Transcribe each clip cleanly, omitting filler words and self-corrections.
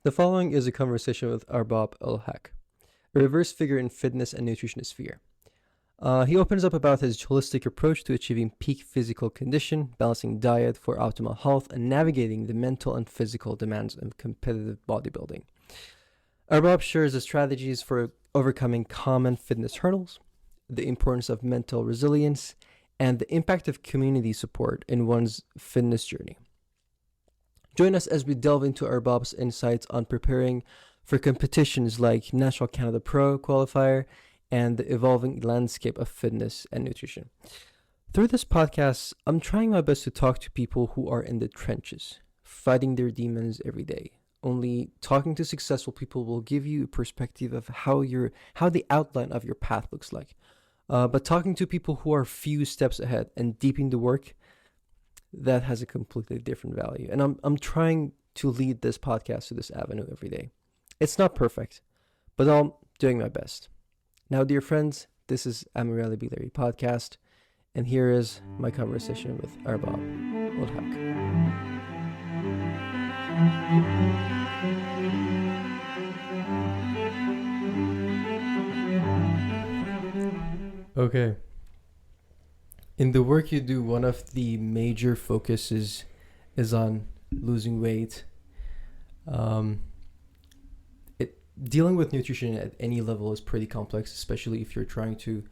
The following is a conversation with Arbab Ul-Haq, a reverse figure in fitness and nutrition sphere. He opens up about his holistic approach to achieving peak physical condition, balancing diet for optimal health, and navigating the mental and physical demands of competitive bodybuilding. Arbab shares the strategies for overcoming common fitness hurdles, the importance of mental resilience, and the impact of community support in one's fitness journey. Join us as we delve into Arbab's insights on preparing for competitions like Natural Canada Pro Qualifier and the evolving landscape of fitness and nutrition. Through this podcast, I'm trying my best to talk to people who are in the trenches, fighting their demons every day. Only talking to successful people will give you a perspective of how the outline of your path looks like. But talking to people who are few steps ahead and deep in the work, that has a completely different value. And I'm trying to lead this podcast to this avenue every day. It's not perfect, but I'm doing my best. Now, dear friends, this is Amirali Bigleri Podcast, and here is my conversation with Arbab Ul-Haq. Okay. In the work you do, one of the major focuses is on losing weight. Dealing with nutrition at any level is pretty complex, especially if you're trying to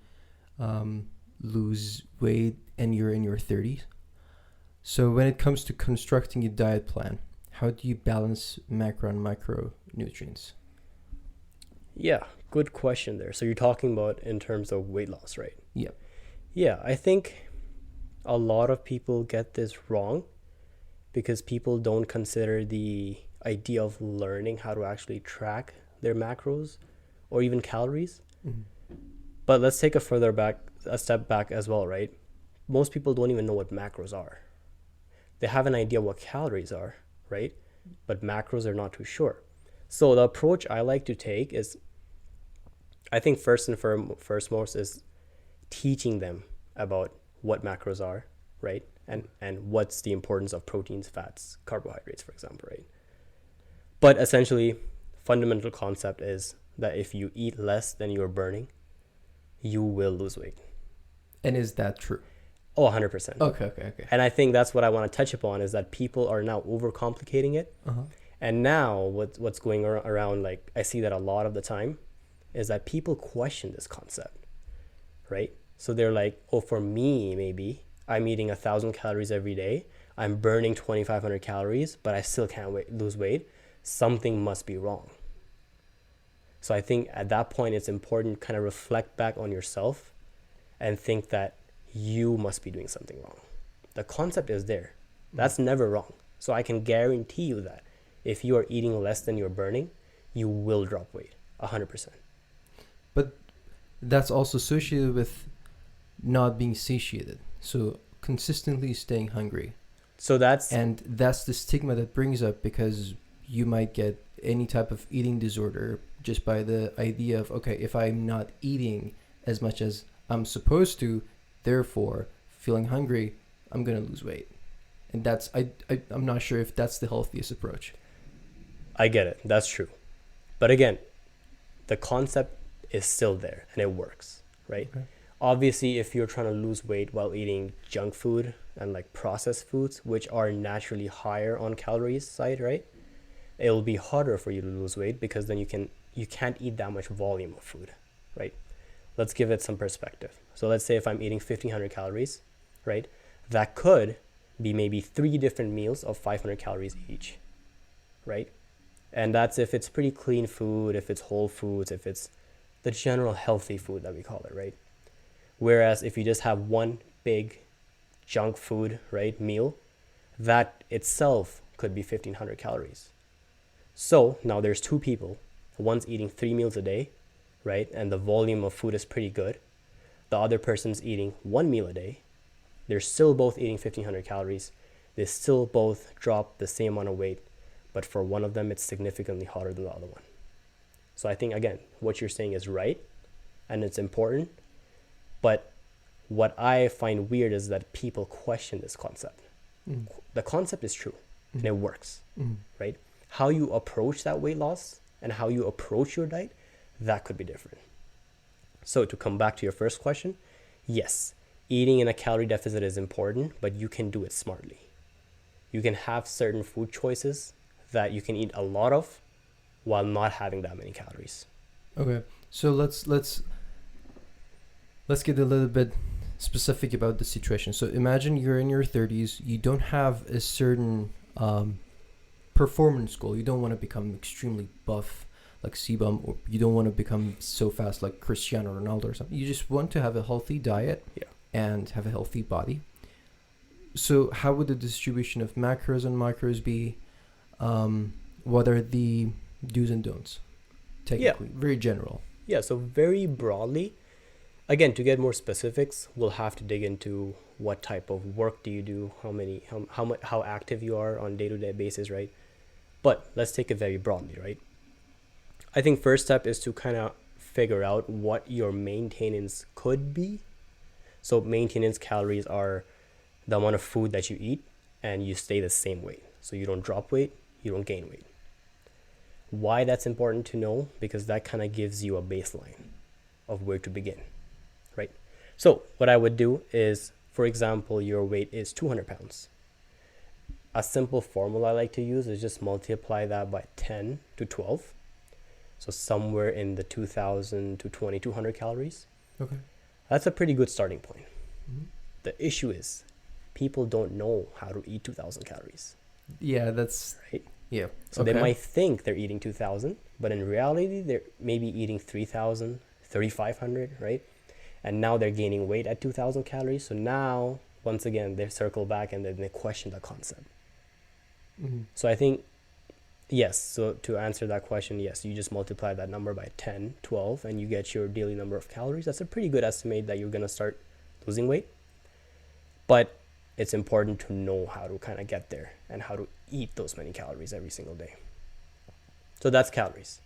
lose weight and you're in your 30s. So when it comes to constructing a diet plan, how do you balance macro and micronutrients? Yeah, good question there. So you're talking about in terms of weight loss, right? Yeah. Yeah, I think a lot of people get this wrong because people don't consider the idea of learning how to actually track their macros or even calories. Mm-hmm. But let's take a step back as well, right? Most people don't even know what macros are. They have an idea what calories are, right? But macros are not too sure. So the approach I like to take is, I think first and foremost is teaching them about what macros are, right? And what's the importance of proteins, fats, carbohydrates, for example, right? But essentially, fundamental concept is that if you eat less than you're burning, you will lose weight. And is that true? Oh, 100%. Okay. And I think that's what I want to touch upon is that people are now overcomplicating it. Uh-huh. And now what's going around, like I see that a lot of the time, is that people question this concept, right? So they're like, oh, for me, maybe I'm eating 1,000 calories every day. I'm burning 2,500 calories, but I still can't lose weight. Something must be wrong. So I think at that point, it's important to kind of reflect back on yourself and think that you must be doing something wrong. The concept is there. That's never wrong. So I can guarantee you that if you are eating less than you're burning, you will drop weight 100%. But that's also associated with not being satiated. So consistently staying hungry. So that's the stigma that brings up, because you might get any type of eating disorder just by the idea of, okay, if I'm not eating as much as I'm supposed to, therefore feeling hungry, I'm going to lose weight. And that's, I'm not sure if that's the healthiest approach. I get it. That's true. But again, the concept is still there and it works, right? Okay. Obviously, if you're trying to lose weight while eating junk food and like processed foods, which are naturally higher on calories side, right? It'll be harder for you to lose weight because then you can't eat that much volume of food, right? Let's give it some perspective. So let's say if I'm eating 1,500 calories, right? That could be maybe 3 different meals of 500 calories each, right? And that's if it's pretty clean food, if it's whole foods, if it's the general healthy food that we call it, right? Whereas if you just have one big junk food, right, meal, that itself could be 1,500 calories. So now there's 2 people. One's eating 3 meals a day, right? And the volume of food is pretty good. The other person's eating 1 meal a day. They're still both eating 1,500 calories. They still both drop the same amount of weight, but for one of them, it's significantly harder than the other one. So I think, again, what you're saying is right, and it's important. But what I find weird is that people question this concept. The concept is true, and it works, right? how you approach that weight loss and how you approach your diet, that could be different. So to come back to your first question, yes, eating in a calorie deficit is important, but you can do it smartly. You can have certain food choices that you can eat a lot of while not having that many calories. Okay, so let's get a little bit specific about the situation. So imagine you're in your 30s, you don't have a certain performance goal. You don't want to become extremely buff like Sebum, or you don't want to become so fast like Cristiano Ronaldo or something. You just want to have a healthy diet and have a healthy body. So how would the distribution of macros and micros be? What are the do's and don'ts? Technically, very general. Yeah, so very broadly, again, to get more specifics, we'll have to dig into what type of work do you do, how active you are on day-to-day basis, right? But let's take it very broadly, right? I think first step is to kind of figure out what your maintenance could be. So maintenance calories are the amount of food that you eat and you stay the same weight. So you don't drop weight, you don't gain weight. Why that's important to know? Because that kind of gives you a baseline of where to begin, right? So what I would do is, for example, your weight is 200 pounds. A simple formula I like to use is just multiply that by 10 to 12. So somewhere in the 2,000 to 2,200 calories. Okay. That's a pretty good starting point. Mm-hmm. The issue is people don't know how to eat 2,000 calories. Yeah, that's right. Yeah. So they might think they're eating 2,000, but in reality, they're maybe eating 3,000, 3,500, right? And now they're gaining weight at 2,000 calories. So now, once again, they circle back and then they question the concept. Mm-hmm. So I think, yes, so to answer that question, yes, you just multiply that number by 10, 12, and you get your daily number of calories. That's a pretty good estimate that you're going to start losing weight. But it's important to know how to kind of get there and how to eat those many calories every single day. So that's calories.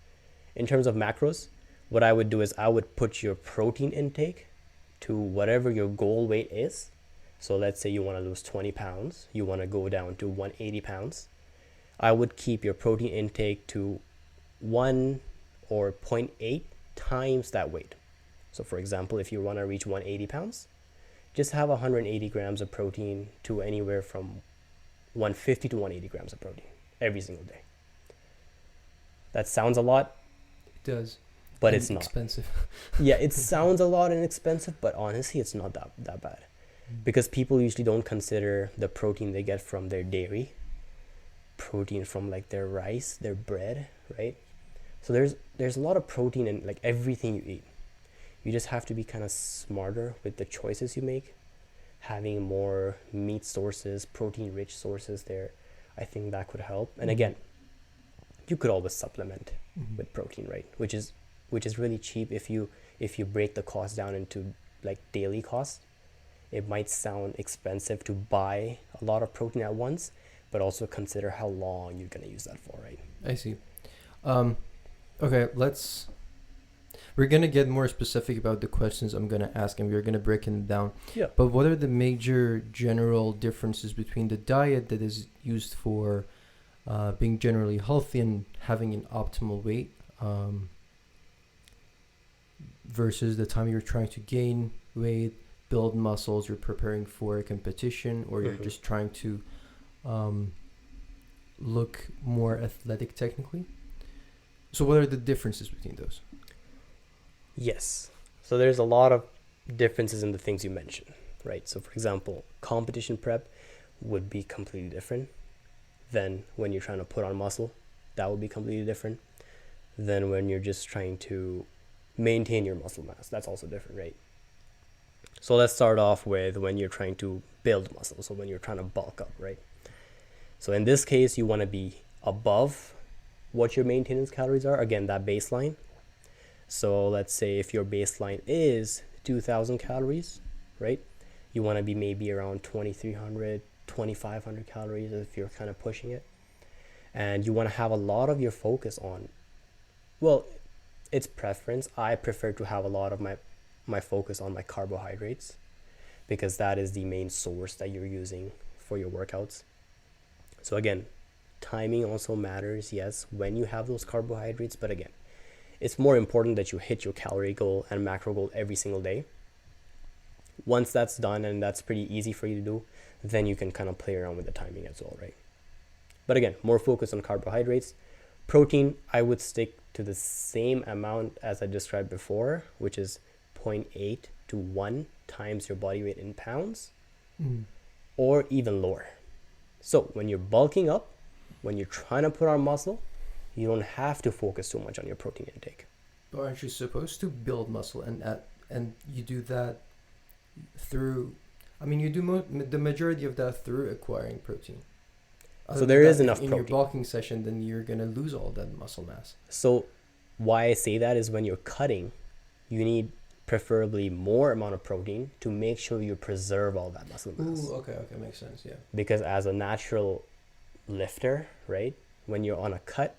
In terms of macros, what I would do is I would put your protein intake to whatever your goal weight is. So let's say you want to lose 20 pounds, you want to go down to 180 pounds. I would keep your protein intake to 1 or 0.8 times that weight. So for example, if you want to reach 180 pounds, just have 180 grams of protein to anywhere from 150 to 180 grams of protein every single day. That sounds a lot. It does. But it's not. Expensive. Yeah, it sounds a lot and expensive, but honestly, it's not that bad. Because people usually don't consider the protein they get from their dairy, protein from like their rice, their bread, right? So there's a lot of protein in like everything you eat. You just have to be kind of smarter with the choices you make. Having more meat sources, protein-rich sources there, I think that could help. And again, you could always supplement with protein, right? Which is really cheap if you break the cost down into like daily costs. It might sound expensive to buy a lot of protein at once, but also consider how long you're going to use that for, right? I see. Okay, we're going to get more specific about the questions I'm going to ask, and we're going to break them down. Yeah. But what are the major general differences between the diet that is used for being generally healthy and having an optimal weight versus the time you're trying to gain weight, build muscles, you're preparing for a competition, or you're just trying to look more athletic technically? So what are the differences between those? Yes. So there's a lot of differences in the things you mentioned, right? So for example, competition prep would be completely different than when you're trying to put on muscle. That would be completely different than when you're just trying to maintain your muscle mass. That's also different, right? So let's start off with when you're trying to build muscle. So when you're trying to bulk up, right? So in this case, you want to be above what your maintenance calories are. Again, that baseline. So let's say if your baseline is 2,000 calories, right? You want to be maybe around 2,300, 2,500 calories if you're kind of pushing it. And you want to have a lot of your focus on, well, it's preference. I prefer to have a lot of my focus on my carbohydrates because that is the main source that you're using for your workouts. So again, timing also matters, yes, when you have those carbohydrates. But again, it's more important that you hit your calorie goal and macro goal every single day. Once that's done, and that's pretty easy for you to do, then you can kind of play around with the timing as well, right? But again, more focus on carbohydrates. Protein, I would stick to the same amount as I described before, which is 0.8 to 1 times your body weight in pounds, or even lower. So when you're bulking up, when you're trying to put on muscle, you don't have to focus too much on your protein intake. But aren't you supposed to build muscle, and you do that through, I mean, you do the majority of that through acquiring protein. So there is enough in protein. your bulking session, then you're going to lose all that muscle mass. So why I say that is when you're cutting, you need preferably more amount of protein to make sure you preserve all that muscle mass. Ooh, okay, makes sense, yeah. Because as a natural lifter, right, when you're on a cut,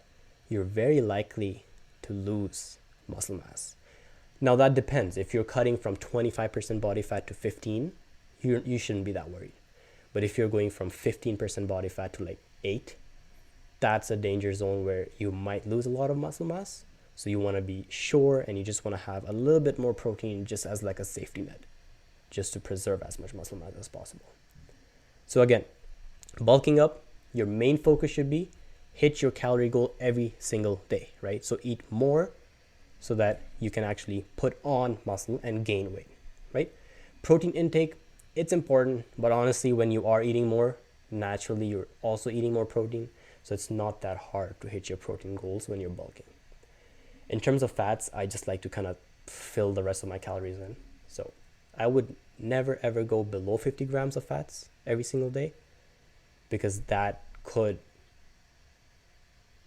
you're very likely to lose muscle mass. Now that depends. If you're cutting from 25% body fat to 15, you shouldn't be that worried. But if you're going from 15% body fat to like 8, that's a danger zone where you might lose a lot of muscle mass. So you want to be sure, and you just want to have a little bit more protein just as like a safety net, just to preserve as much muscle mass as possible. So again, bulking up, your main focus should be hit your calorie goal every single day, right? So eat more so that you can actually put on muscle and gain weight, right? Protein intake, it's important, but honestly, when you are eating more, naturally you're also eating more protein. So it's not that hard to hit your protein goals when you're bulking. In terms of fats, I just like to kind of fill the rest of my calories in. So I would never ever go below 50 grams of fats every single day, because that could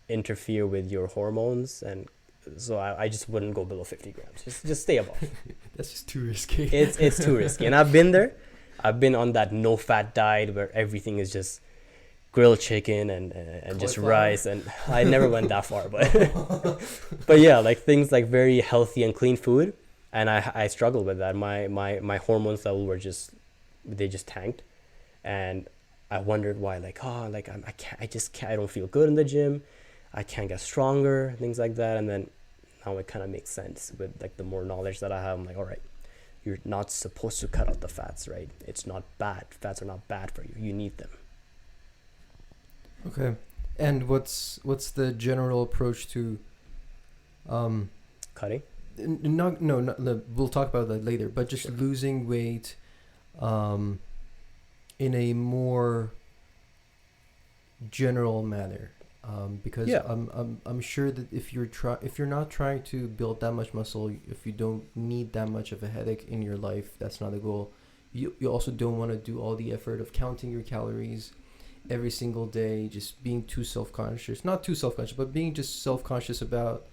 interfere with your hormones, and so I just wouldn't go below 50 grams. Just stay above. That's just too risky. It's too risky. And I've been there. I've been on that no fat diet where everything is just grilled chicken and just rice, and I never went that far, but yeah, like things like very healthy and clean food, and I struggled with that. My hormones level were just tanked, and I wondered why. I don't feel good in the gym, I can't get stronger, things like that. And then now it kind of makes sense with like the more knowledge that I have. I'm like, all right, you're not supposed to cut out the fats, right? It's not bad. Fats are not bad for you. You need them. Okay, and what's the general approach to Cutting? No, we'll talk about that later. But just losing weight, in a more general manner, because I'm sure that if you're not trying to build that much muscle, if you don't need that much of a headache in your life, that's not a goal. You also don't want to do all the effort of counting your calories every single day, just being too self-conscious, not too self-conscious, but being just self-conscious about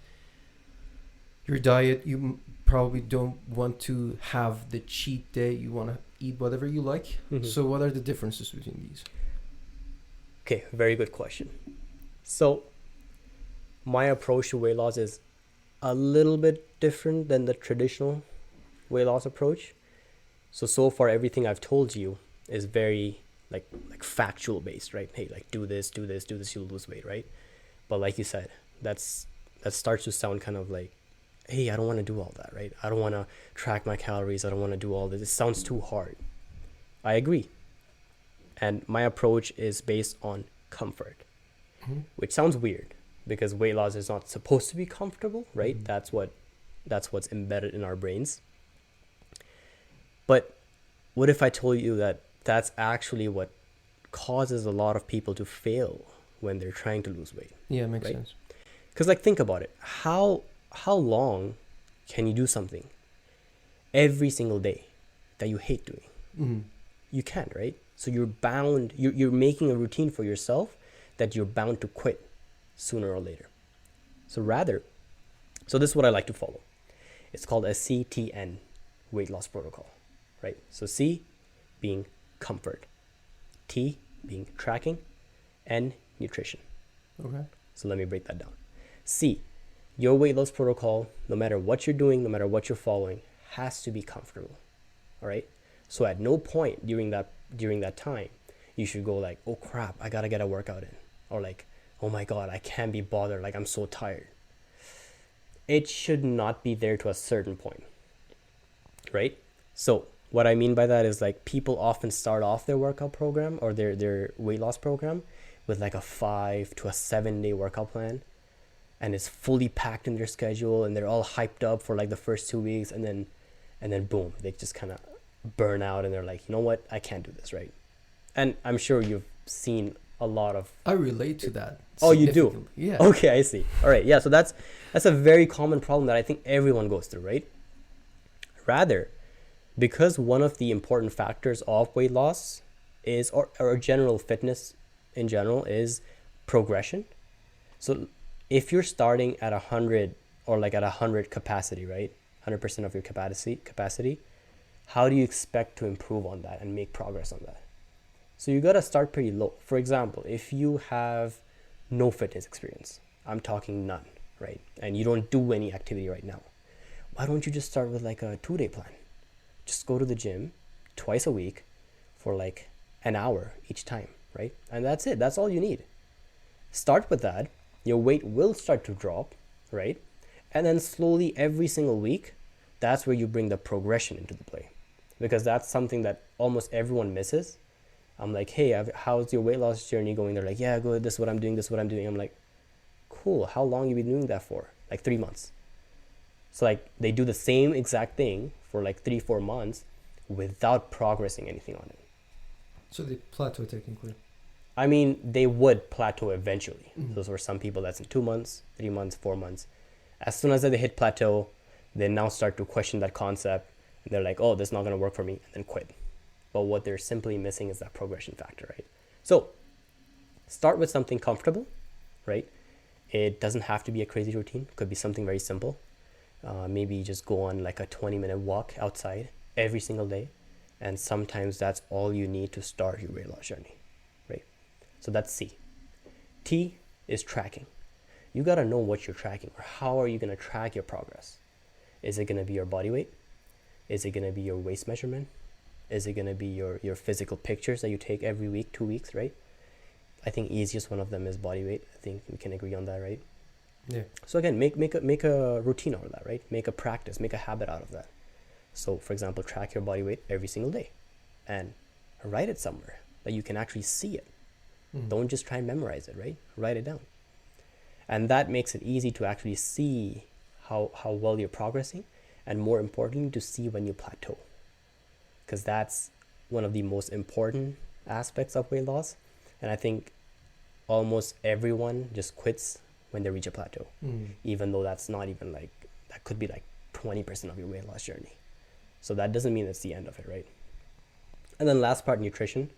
your diet. You probably don't want to have the cheat day. You want to eat whatever you like. Mm-hmm. So what are the differences between these? Okay, very good question. So my approach to weight loss is a little bit different than the traditional weight loss approach. So far everything I've told you is very like factual based, right? Hey, like do this, you'll lose weight, right? But like you said, that starts to sound kind of like, hey, I don't want to do all that, right? I don't want to track my calories. I don't want to do all this. It sounds too hard. I agree. And my approach is based on comfort, which sounds weird because weight loss is not supposed to be comfortable, right? That's what's embedded in our brains. But what if I told you that that's actually what causes a lot of people to fail when they're trying to lose weight? Yeah, it makes sense. Because like, think about it. How long can you do something every single day that you hate doing? Mm-hmm. You can't, right? So you're bound, you're making a routine for yourself that you're bound to quit sooner or later. So this is what I like to follow. It's called a CTN, weight loss protocol, right? So C being comfort, T being tracking, N nutrition. Okay. So let me break that down. C, your weight loss protocol, no matter what you're doing, no matter what you're following, has to be comfortable. All right. So at no point during that time, you should go like, oh crap, I gotta get a workout in, or like, oh my God, I can't be bothered. Like, I'm so tired. It should not be there to a certain point, right? So what I mean by that is, like, people often start off their workout program or their weight loss program with like a 5 to a 7 day workout plan, and it's fully packed in their schedule, and they're all hyped up for like the first 2 weeks, and then boom, they just kind of burn out, and they're like, you know what, I can't do this, right? And I'm sure you've seen a lot of... I relate to that. Oh, you do? Yeah. Okay, I see. All right, yeah, so that's a very common problem that I think everyone goes through, right? Rather, because one of the important factors of weight loss is, or general fitness in general, is progression. So if you're starting at 100 or like at 100 capacity, right? 100% of your capacity, how do you expect to improve on that and make progress on that? So you got to start pretty low. For example, if you have no fitness experience, I'm talking none, right? And you don't do any activity right now, why don't you just start with like a 2-day plan? Just go to the gym twice a week for like an hour each time, right? And that's it. That's all you need. Start with that. Your weight will start to drop, right? And then slowly every single week, that's where you bring the progression into the play, because that's something that almost everyone misses. I'm like, hey, how's your weight loss journey going? They're like, yeah, good. This is what I'm doing. This is what I'm doing. I'm like, cool. How long you been doing that for? Like 3 months. So like they do the same exact thing for like 3-4 months without progressing anything on it. So they plateau technically. I mean, they would plateau eventually. Mm-hmm. So for some people, that's in 2 months, 3 months, 4 months. As soon as they hit plateau, they now start to question that concept. And they're like, oh, this is not going to work for me, and then quit. But what they're simply missing is that progression factor, right? So start with something comfortable, right? It doesn't have to be a crazy routine. It could be something very simple. Maybe just go on like a 20-minute walk outside every single day. And sometimes that's all you need to start your weight loss journey, right? So that's C. T is tracking. You got to know what you're tracking, or how are you going to track your progress? Is it going to be your body weight? Is it going to be your waist measurement? Is it going to be your physical pictures that you take every week, 2 weeks, right? I think easiest one of them is body weight. I think we can agree on that, right? Yeah. So again, make a routine out of that, right? Make a practice, make a habit out of that. So for example, track your body weight every single day and write it somewhere that you can actually see it. Don't just try and memorize it, right? Write it down. And that makes it easy to actually see how well you're progressing, and more importantly, to see when you plateau. Because that's one of the most important aspects of weight loss. And I think almost everyone just quits when they reach a plateau, even though that's not even like, that could be like 20% of your weight loss journey. So that doesn't mean it's the end of it, right? And then last part, nutrition.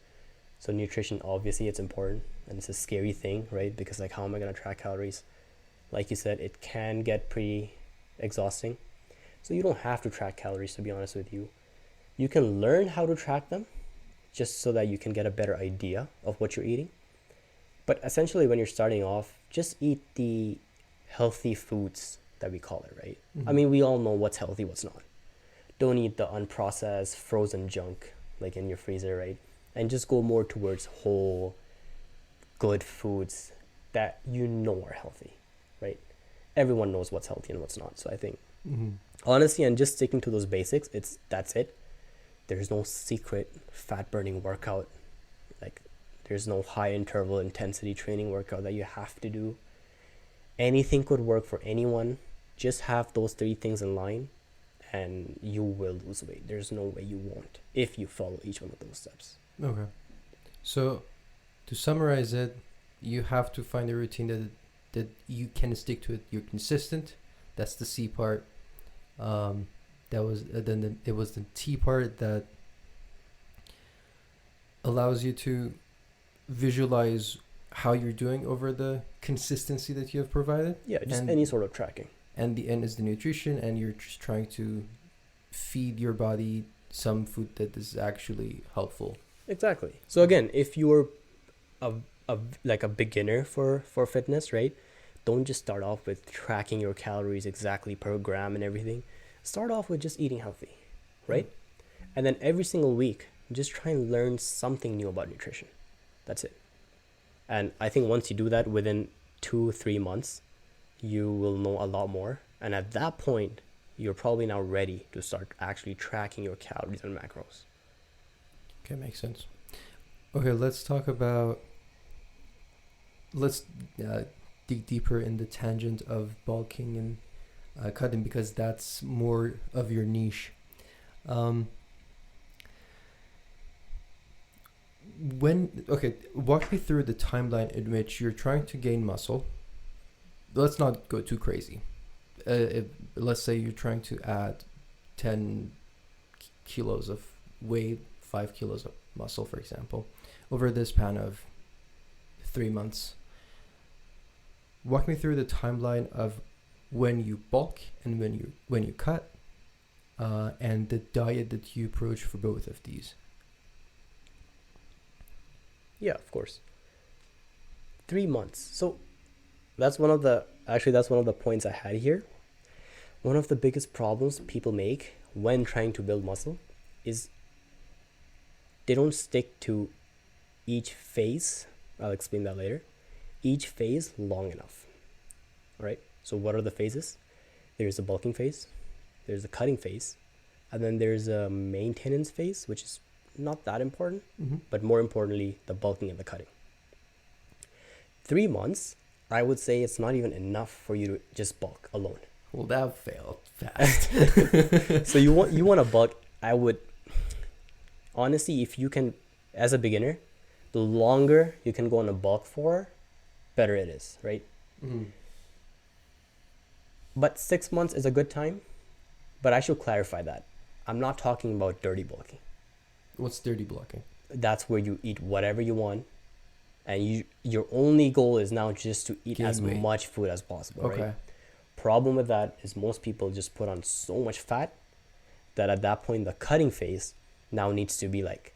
So nutrition, obviously it's important, and it's a scary thing, right? Because like, how am I going to track calories? Like you said, it can get pretty exhausting. So you don't have to track calories, to be honest with you. You can learn how to track them just so that you can get a better idea of what you're eating. But essentially, when you're starting off, just eat the healthy foods that we call it, right? I mean, we all know what's healthy, what's not. Don't eat the unprocessed, frozen junk like in your freezer, right? And just go more towards whole, good foods that you know are healthy, right? Everyone knows what's healthy and what's not. So I think, honestly, and just sticking to those basics, that's it. There's no secret fat burning workout. Like, there's no high interval intensity training workout that you have to do. Anything could work for anyone. Just have those 3 things in line and you will lose weight. There's no way you won't if you follow each one of those steps. Okay. So to summarize it, you have to find a routine that you can stick to it. You're consistent. That's the C part. That was then it was the T part that allows you to visualize how you're doing over the consistency that you have provided. Yeah, just any sort of tracking. And the end is the nutrition, and you're just trying to feed your body some food that is actually helpful. Exactly. So again, if you're like a beginner for fitness, right? Don't just start off with tracking your calories exactly per gram and everything. Start off with just eating healthy, right? And then every single week, just try and learn something new about nutrition. That's it. And I think once you do that within 2-3 months, you will know a lot more. And at that point, you're probably now ready to start actually tracking your calories and macros. Okay, makes sense. Okay, let's dig deeper in the tangent of bulking and cutting, because that's more of your niche. Walk me through the timeline in which you're trying to gain muscle. Let's not go too crazy. Let's say you're trying to add 10 kilos of weight, 5 kilos of muscle, for example, over this span of 3 months. Walk me through the timeline of when you bulk and when you cut, and the diet that you approach for both of these. Yeah, of course. 3 months. So that's one of the points I had here. One of the biggest problems people make when trying to build muscle is they don't stick to each phase. I'll explain that later. Each phase long enough. All right. So what are the phases? There's a bulking phase, there's a cutting phase, and then there's a maintenance phase, which is not that important, but more importantly, the bulking and the cutting. 3 months, I would say it's not even enough for you to just bulk alone. Well, that failed fast. So you want to bulk. I would honestly, if you can, as a beginner, the longer you can go on a bulk for, better it is, right? But 6 months is a good time. But I should clarify that I'm not talking about dirty bulking. What's dirty bulking? That's where you eat whatever you want, and your only goal is now just to eat as much food as possible, right? Problem with that is most people just put on so much fat that at that point the cutting phase now needs to be like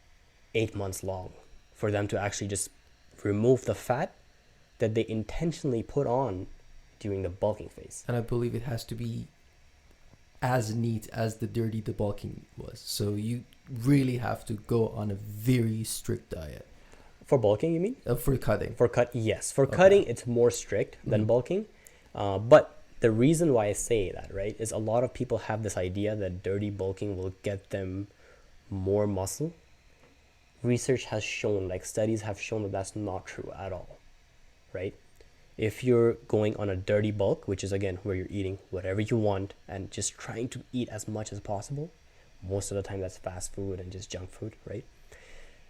8 months long for them to actually just remove the fat that they intentionally put on during the bulking phase. And I believe it has to be as neat as the bulking was. So you really have to go on a very strict diet. For bulking, you mean? For cutting. Yes. For cutting, it's more strict than bulking. But the reason why I say that, right, is a lot of people have this idea that dirty bulking will get them more muscle. Research has shown, like studies have shown, that that's not true at all, right? If you're going on a dirty bulk, which is again where you're eating whatever you want and just trying to eat as much as possible, most of the time that's fast food and just junk food, right?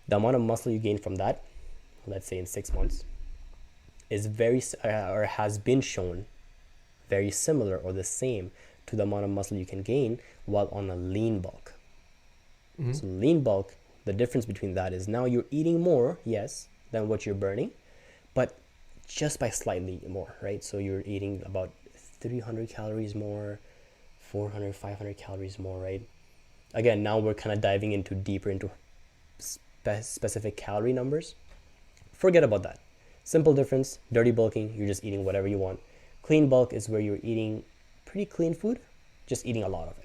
The amount of muscle you gain from that, let's say in 6 months, is or has been shown very similar or the same to the amount of muscle you can gain while on a lean bulk. So lean bulk, the difference between that is now you're eating more, yes, than what you're burning, but just by slightly more, right? So you're eating about 300 calories more, 400, 500 calories more, right? Again, now we're kind of diving deeper into specific calorie numbers. Forget about that. Simple difference. Dirty bulking, you're just eating whatever you want. Clean bulk is where you're eating pretty clean food, just eating a lot of it.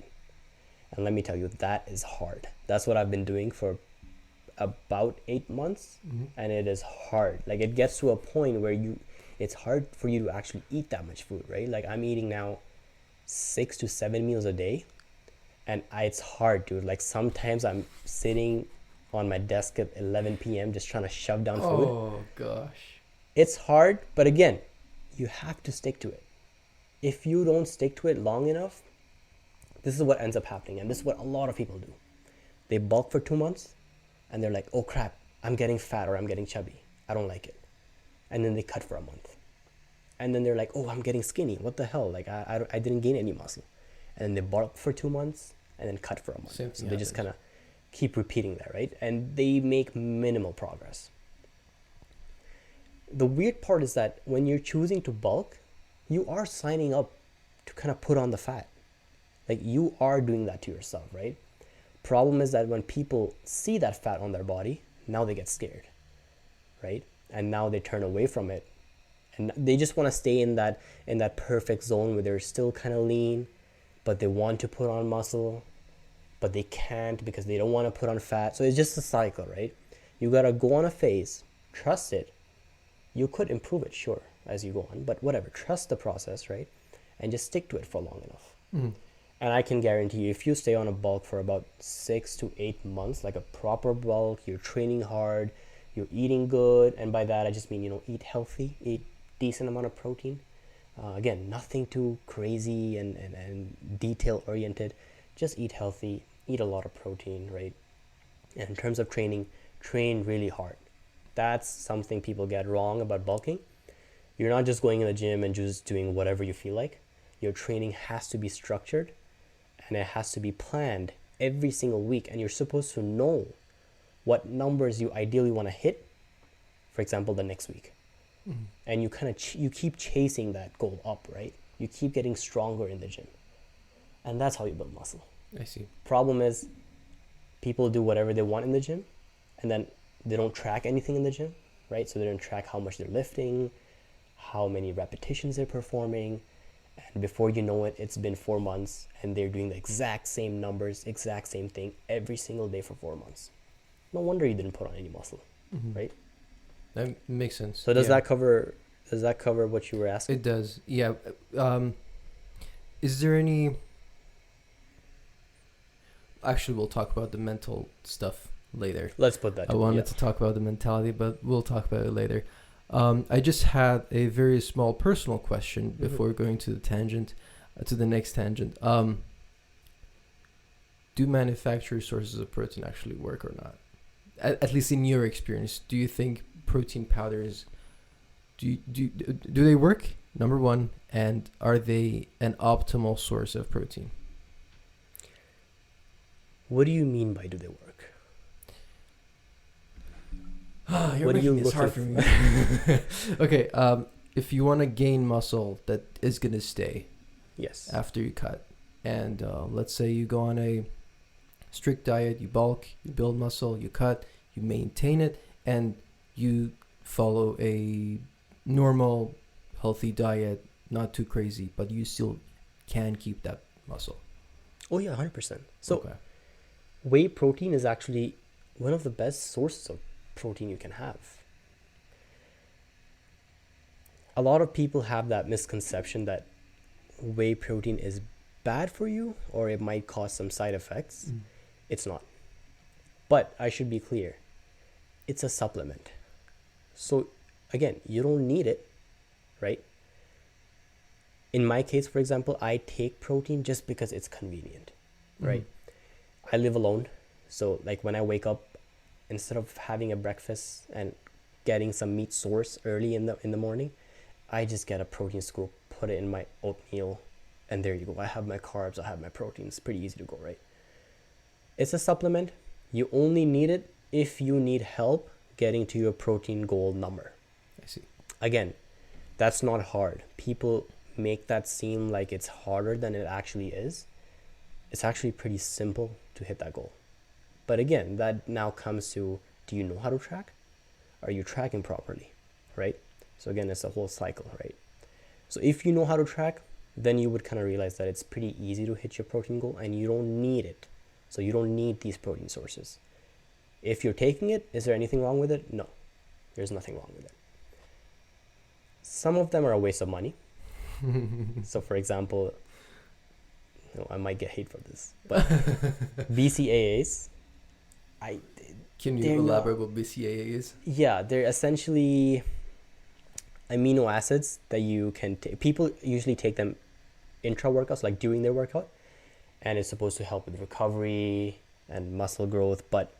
And let me tell you, that is hard. That's what I've been doing for about 8 months, and it is hard. Like it gets to a point where it's hard for you to actually eat that much food, right? Like I'm eating now 6 to 7 meals a day, and it's hard, dude. Like sometimes I'm sitting on my desk at 11 p.m. just trying to shove down food. Oh gosh. It's hard, but again, you have to stick to it. If you don't stick to it long enough, this is what ends up happening, and this is what a lot of people do. They bulk for 2 months, and they're like, oh crap, I'm getting fat or I'm getting chubby. I don't like it. And then they cut for a month. And then they're like, oh, I'm getting skinny. What the hell? Like I didn't gain any muscle. And then they bulk for 2 months and then cut for a month. So they just kind of keep repeating that, right? And they make minimal progress. The weird part is that when you're choosing to bulk, you are signing up to kind of put on the fat. Like you are doing that to yourself, right? Problem is that when people see that fat on their body, now they get scared, right? And now they turn away from it, and they just want to stay in that perfect zone where they're still kind of lean, but they want to put on muscle, but they can't because they don't want to put on fat. So it's just a cycle, right? You gotta go on a phase, trust it, You could improve it, sure, as you go on, but whatever, trust the process, right? And just stick to it for long enough. And I can guarantee you, if you stay on a bulk for about 6 to 8 months, like a proper bulk, you're training hard, you're eating good, and by that I just mean, eat healthy, eat decent amount of protein. Again, nothing too crazy and detail oriented. Just eat healthy, eat a lot of protein, right? And in terms of training, train really hard. That's something people get wrong about bulking. You're not just going in the gym and just doing whatever you feel like. Your training has to be structured and it has to be planned every single week. And you're supposed to know what numbers you ideally want to hit, for example, the next week. And you you keep chasing that goal up, right? You keep getting stronger in the gym. And that's how you build muscle. I see. Problem is, people do whatever they want in the gym, and then they don't track anything in the gym, right? So they don't track how much they're lifting, how many repetitions they're performing, and before you know it, it's been 4 months, and they're doing the exact same numbers, exact same thing every single day for 4 months. No wonder you didn't put on any muscle, right? That makes sense. So does that cover what you were asking? It does. Yeah. Is there any... Actually, we'll talk about the mental stuff later. Let's put that. I wanted to talk about the mentality, but we'll talk about it later. I just had a very small personal question before going to the next tangent. Do manufacturer sources of protein actually work or not? At least in your experience, do you think protein powders do they work? Number one, and are they an optimal source of protein? What do you mean by do they work? What making this hard for me. Okay, if you want to gain muscle that is going to stay, yes, after you cut, and let's say you go on a strict diet, you bulk, you build muscle, you cut, you maintain it, and you follow a normal, healthy diet, not too crazy, but you still can keep that muscle. Oh yeah, 100%. So whey protein is actually one of the best sources of protein you can have. A lot of people have that misconception that whey protein is bad for you or it might cause some side effects. It's not. But I should be clear. It's a supplement. So again, you don't need it, right? In my case, for example, I take protein just because it's convenient, right? I live alone. So like when I wake up, instead of having a breakfast and getting some meat source early in the morning, I just get a protein scoop, put it in my oatmeal, and there you go. I have my carbs, I have my protein. It's pretty easy to go, right? It's a supplement. You only need it if you need help getting to your protein goal number. I see. Again, that's not hard. People make that seem like it's harder than it actually is. It's actually pretty simple to hit that goal. But again, that now comes to, do you know how to track? Are you tracking properly, right? So again, it's a whole cycle, right? So if you know how to track, then you would kind of realize that it's pretty easy to hit your protein goal and you don't need it. So you don't need these protein sources. If you're taking it, is there anything wrong with it? No, there's nothing wrong with it. Some of them are a waste of money. So for example, I might get hate for this, but BCAAs, Can you elaborate what BCAA is? Yeah, they're essentially amino acids that you can take. People usually take them intra-workouts, like during their workout, and it's supposed to help with recovery and muscle growth, but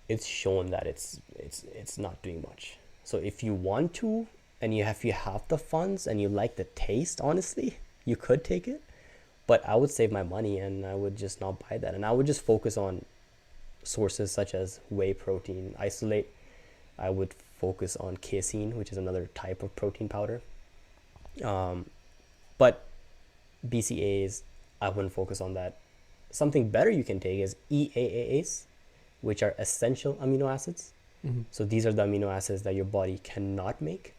it's shown that it's not doing much. So if you want to, and if you have the funds and you like the taste, honestly, you could take it, but I would save my money and I would just not buy that, and I would just focus on sources such as whey protein isolate. I would focus on casein, which is another type of protein powder. But BCAAs, I wouldn't focus on that. Something better you can take is EAAs, which are essential amino acids. So these are the amino acids that your body cannot make.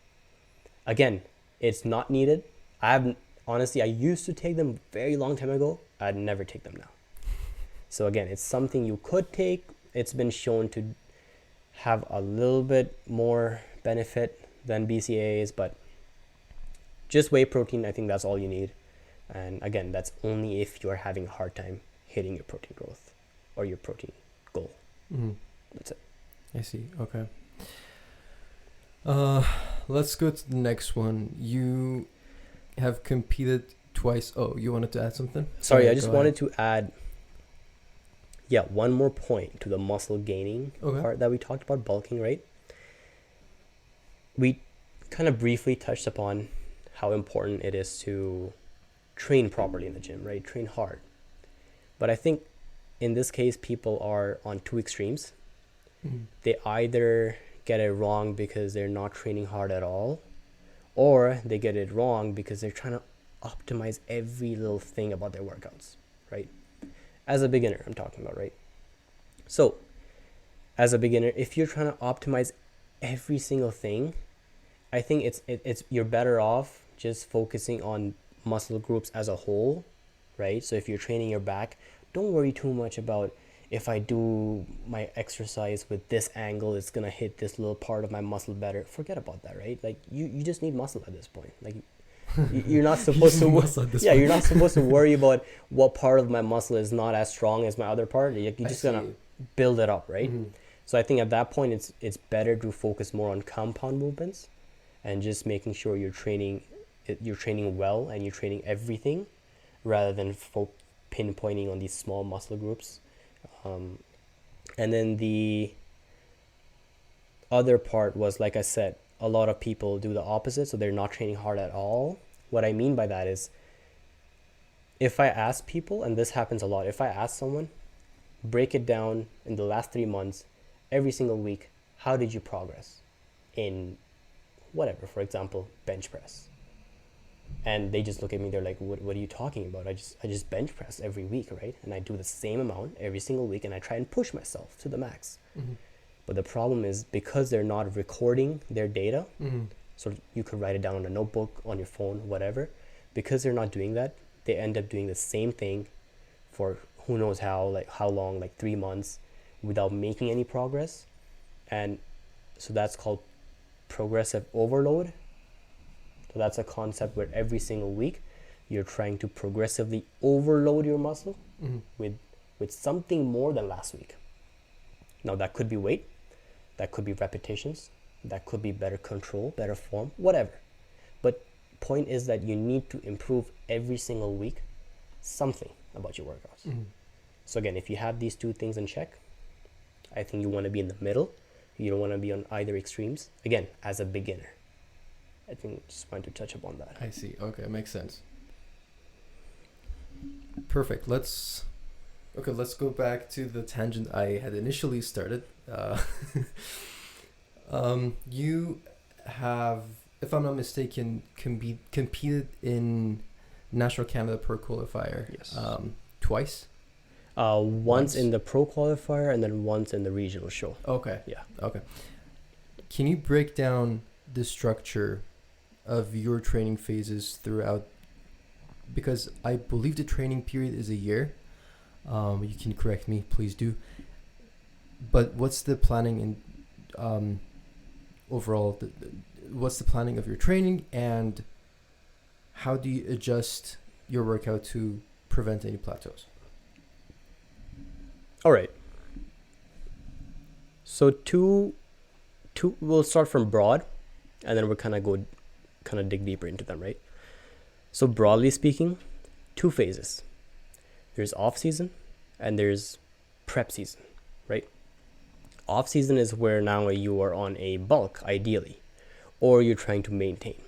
Again, it's not needed. Honestly, I used to take them very long time ago. I'd never take them now. So again, it's something you could take. It's been shown to have a little bit more benefit than BCAAs, but just whey protein, I think that's all you need. And again, that's only if you're having a hard time hitting your protein growth or your protein goal. Mm-hmm. That's it. I see. Okay. Let's go to the next one. You have competed twice. Oh, you wanted to add something? Sorry, I just wanted to add, one more point to the muscle gaining part that we talked about, bulking, right? We kind of briefly touched upon how important it is to train properly in the gym, right? Train hard. But I think in this case, people are on two extremes. Mm-hmm. They either get it wrong because they're not training hard at all, or they get it wrong because they're trying to optimize every little thing about their workouts, right? As a beginner, I'm talking about, right? So, as a beginner, if you're trying to optimize every single thing, I think it's you're better off just focusing on muscle groups as a whole, right? So if you're training your back, don't worry too much about if I do my exercise with this angle, it's gonna hit this little part of my muscle better. Forget about that, right? Like you just need muscle at this point. Like you're not supposed to you're not supposed to worry about what part of my muscle is not as strong as my other part. You're just gonna build it up, right? Mm-hmm. So I think at that point it's better to focus more on compound movements and just making sure you're training well and you're training everything rather than pinpointing on these small muscle groups. And then the other part was, like I said, a lot of people do the opposite, so they're not training hard at all. What I mean by that is, if I ask people, and this happens a lot, if I ask someone, break it down in the last 3 months, every single week, how did you progress in whatever, for example, bench press? And they just look at me, they're like, what are you talking about? I just bench press every week, right? And I do the same amount every single week, and I try and push myself to the max. Mm-hmm. But the problem is, because they're not recording their data, so you could write it down on a notebook, on your phone, whatever. Because they're not doing that, they end up doing the same thing for who knows how long, like 3 months, without making any progress. And so that's called progressive overload. So that's a concept where every single week you're trying to progressively overload your muscle with something more than last week. Now that could be weight, that could be repetitions, that could be better control, better form, whatever. But point is that you need to improve every single week something about your workouts. So again, if you have these two things in check, I think you want to be in the middle. You don't want to be on either extremes. Again, as a beginner. I think just wanted to touch upon that. I see. Okay, makes sense. Perfect. Let's go back to the tangent I had initially started. You have, if I'm not mistaken, competed in Natural Canada Pro Qualifier. Yes. Twice. Once in the Pro Qualifier and then once in the regional show. Okay. Yeah. Okay. Can you break down the structure of your training phases throughout? Because I believe the training period is a year. You can correct me, please do. But what's the planning in overall? What's the planning of your training, and how do you adjust your workout to prevent any plateaus? All right. So we'll start from broad, and then we'll kind of dig deeper into them, right? So broadly speaking, 2 phases. There's off season and there's prep season, right? Off season is where now you are on a bulk, ideally, or you're trying to maintain.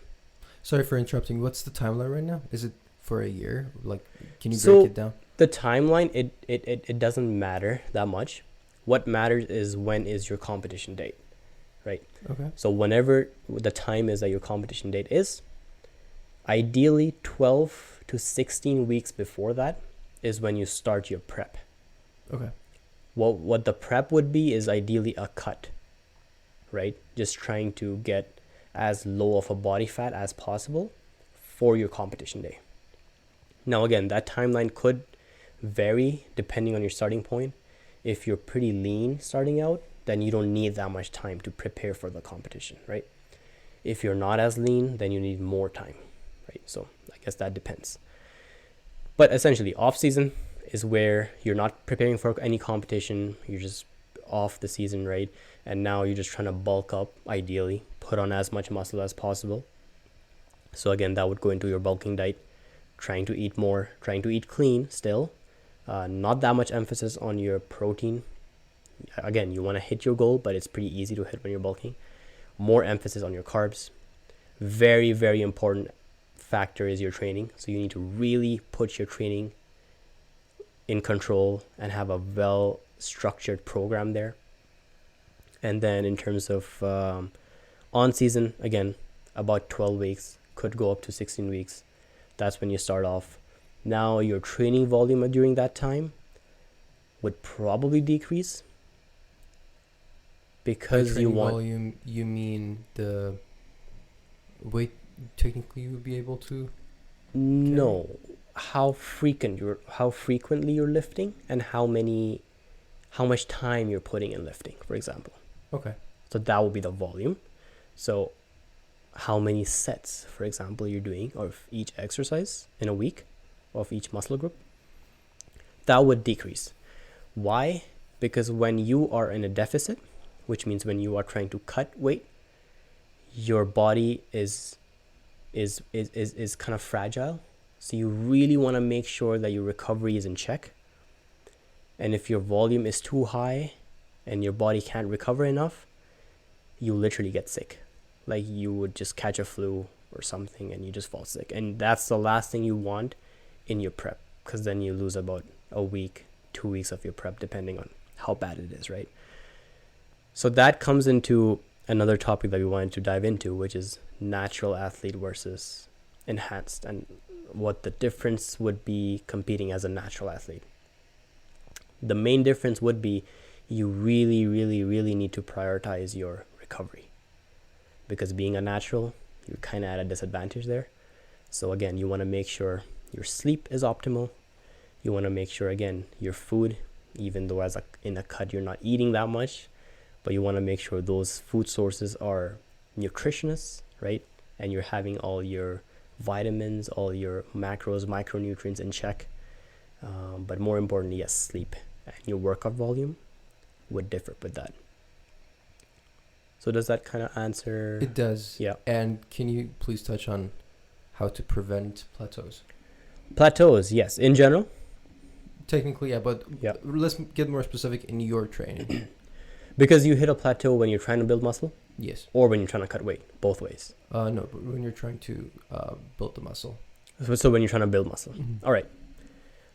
Sorry for interrupting. What's the timeline right now? Is it for a year? Like, can you break it down? The timeline, it doesn't matter that much. What matters is when is your competition date, right? Okay. So whenever the time is that your competition date is, ideally 12 to 16 weeks before that is when you start your prep. Okay. What the prep would be is ideally a cut, right? Just trying to get as low of a body fat as possible for your competition day. Now again, that timeline could vary depending on your starting point. If you're pretty lean starting out, then you don't need that much time to prepare for the competition, right? If you're not as lean, then you need more time, right? So I guess that depends. But essentially, off season is where you're not preparing for any competition. You're just off the season, right? And now you're just trying to bulk up, ideally, put on as much muscle as possible. So again, that would go into your bulking diet, trying to eat more, trying to eat clean still. Not that much emphasis on your protein. Again, you want to hit your goal, but it's pretty easy to hit when you're bulking. More emphasis on your carbs. Very, very important factor is your training. So you need to really put your training in control and have a well structured program there. And then in terms of on season, again, about 12 weeks, could go up to 16 weeks. That's when you start off. Now your training volume during that time would probably decrease, because you want volume. You mean the weight technically you would be able to? No, how frequently you're lifting, and how much time you're putting in lifting, for example. Okay. So that would be the volume. So how many sets, for example, you're doing of each exercise in a week, of each muscle group, that would decrease. Why? Because when you are in a deficit, which means when you are trying to cut weight, your body is kind of fragile. So you really want to make sure that your recovery is in check. And if your volume is too high and your body can't recover enough, you literally get sick. Like you would just catch a flu or something and you just fall sick. And that's the last thing you want in your prep, because then you lose about a week, 2 weeks of your prep, depending on how bad it is, right? So that comes into another topic that we wanted to dive into, which is natural athlete versus enhanced, and what the difference would be competing as a natural athlete. The main difference would be you really, really, really need to prioritize your recovery, because being a natural, you're kind of at a disadvantage there. So again, you want to make sure your sleep is optimal. You want to make sure, again, your food, even though in a cut you're not eating that much, but you want to make sure those food sources are nutritious, right? And you're having all your vitamins, all your macros, micronutrients in check. But more importantly, yes, sleep and your workout volume would differ with that. So does that kind of answer? It does. Yeah. And can you please touch on how to prevent plateaus? Plateaus, yes. In general? Technically, yeah, but yeah. Let's get more specific in your training. Because you hit a plateau when you're trying to build muscle? Yes. Or when you're trying to cut weight? Both ways? No, but when you're trying to build the muscle. So when you're trying to build muscle. Mm-hmm. All right.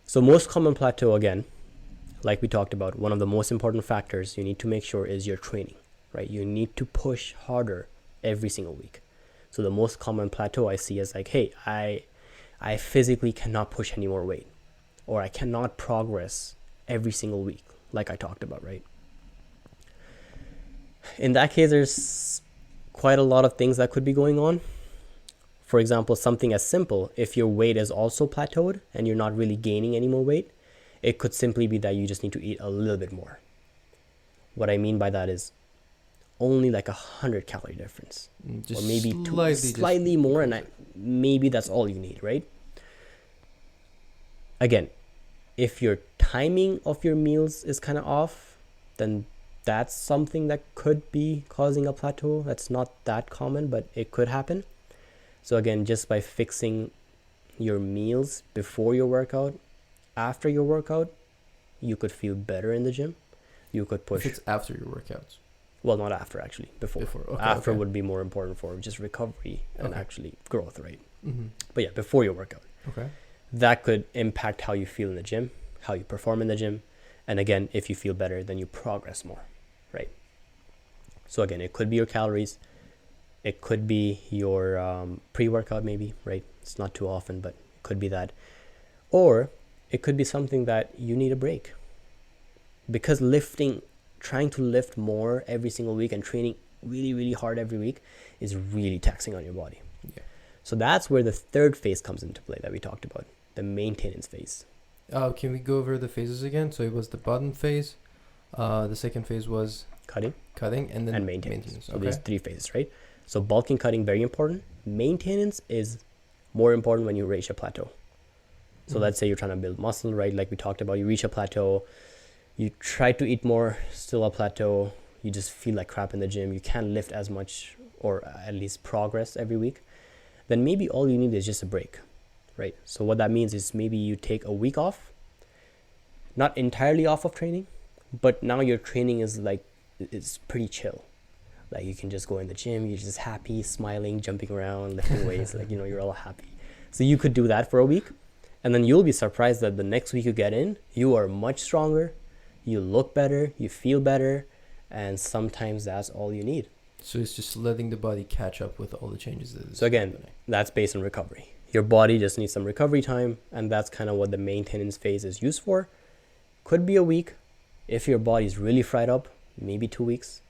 So most common plateau, again, like we talked about, one of the most important factors you need to make sure is your training, right? You need to push harder every single week. So the most common plateau I see is like, hey, I physically cannot push any more weight, or I cannot progress every single week, like I talked about, right? In that case, there's quite a lot of things that could be going on. For example, something as simple, if your weight is also plateaued and you're not really gaining any more weight, it could simply be that you just need to eat a little bit more. What I mean by that is only like 100 calorie difference, just or maybe slightly more, and maybe that's all you need, right? Again, if your timing of your meals is kind of off, then that's something that could be causing a plateau. That's not that common, but it could happen. So again, just by fixing your meals before your workout, after your workout, you could feel better in the gym. You could push. If it's after your workouts. Well, not after, actually. Before. Okay, after would be more important for just recovery and actually growth, right? Mm-hmm. But yeah, before your workout. Okay. That could impact how you feel in the gym, how you perform in the gym. And again, if you feel better, then you progress more, right? So again, it could be your calories. It could be your pre-workout maybe, right? It's not too often, but it could be that. Or it could be something that you need a break. Because trying to lift more every single week and training really, really hard every week is really taxing on your body. Yeah. So that's where the third phase comes into play that we talked about, the maintenance phase. Can we go over the phases again? So it was the bottom phase. The second phase was Cutting, and then maintenance. So Okay. there's 3 phases, right? So bulking, cutting, very important. Maintenance is more important when you reach a plateau. So let's say you're trying to build muscle, right? Like we talked about, you reach a plateau, you try to eat more, still a plateau, you just feel like crap in the gym, you can't lift as much or at least progress every week, then maybe all you need is just a break, right? So what that means is maybe you take a week off, not entirely off of training, but now your training is like, it's pretty chill. Like you can just go in the gym, you're just happy, smiling, jumping around, lifting weights, like, you know, you're all happy. So you could do that for a week. And then you'll be surprised that the next week you get in, you are much stronger, you look better, you feel better, and sometimes that's all you need. So it's just letting the body catch up with all the changes. So again, that's based on recovery. Your body just needs some recovery time, and that's kind of what the maintenance phase is used for. Could be a week. If your body's really fried up, maybe 2 weeks,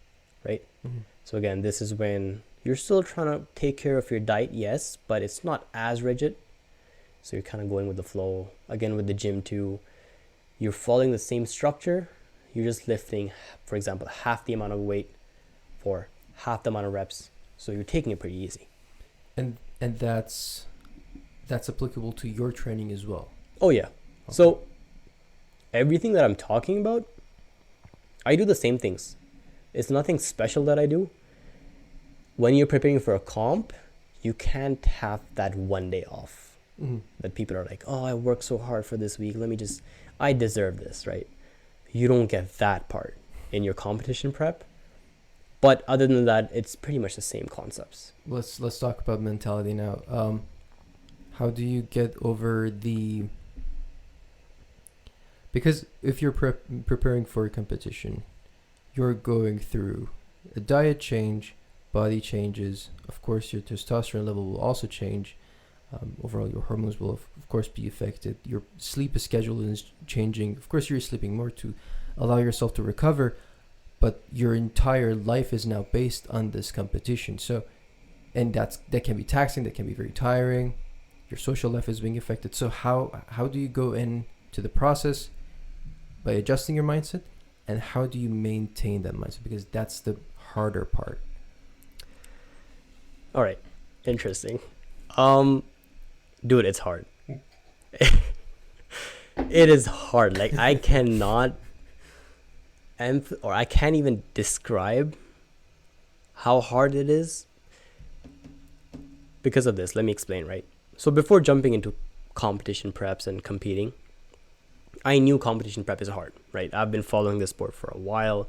right? Mm-hmm. So again, this is when you're still trying to take care of your diet, yes, but it's not as rigid. So you're kind of going with the flow. Again, with the gym too, you're following the same structure. You're just lifting, for example, half the amount of weight for half the amount of reps. So you're taking it pretty easy. And that's applicable to your training as well. Oh yeah. Okay. So everything that I'm talking about, I do the same things. It's nothing special that I do. When you're preparing for a comp, you can't have that one day off. Mm-hmm. That people are like, oh, I worked so hard for this week, I deserve this, right? You don't get that part in your competition prep, but other than that, it's pretty much the same concepts. Let's talk about mentality now. How do you get over because if you're preparing for a competition, you're going through a diet change, body changes, of course your testosterone level will also change. Overall, your hormones will, of course, be affected. Your sleep schedule is changing. Of course, you're sleeping more to allow yourself to recover, but your entire life is now based on this competition. So, and that can be taxing. That can be very tiring. Your social life is being affected. So, how do you go into the process by adjusting your mindset, and how do you maintain that mindset? Because that's the harder part. All right, interesting. Dude, it's hard. It is hard. Like I cannot I can't even describe how hard it is because of this. Let me explain, right? So before jumping into competition preps and competing, I knew competition prep is hard, right? I've been following this sport for a while,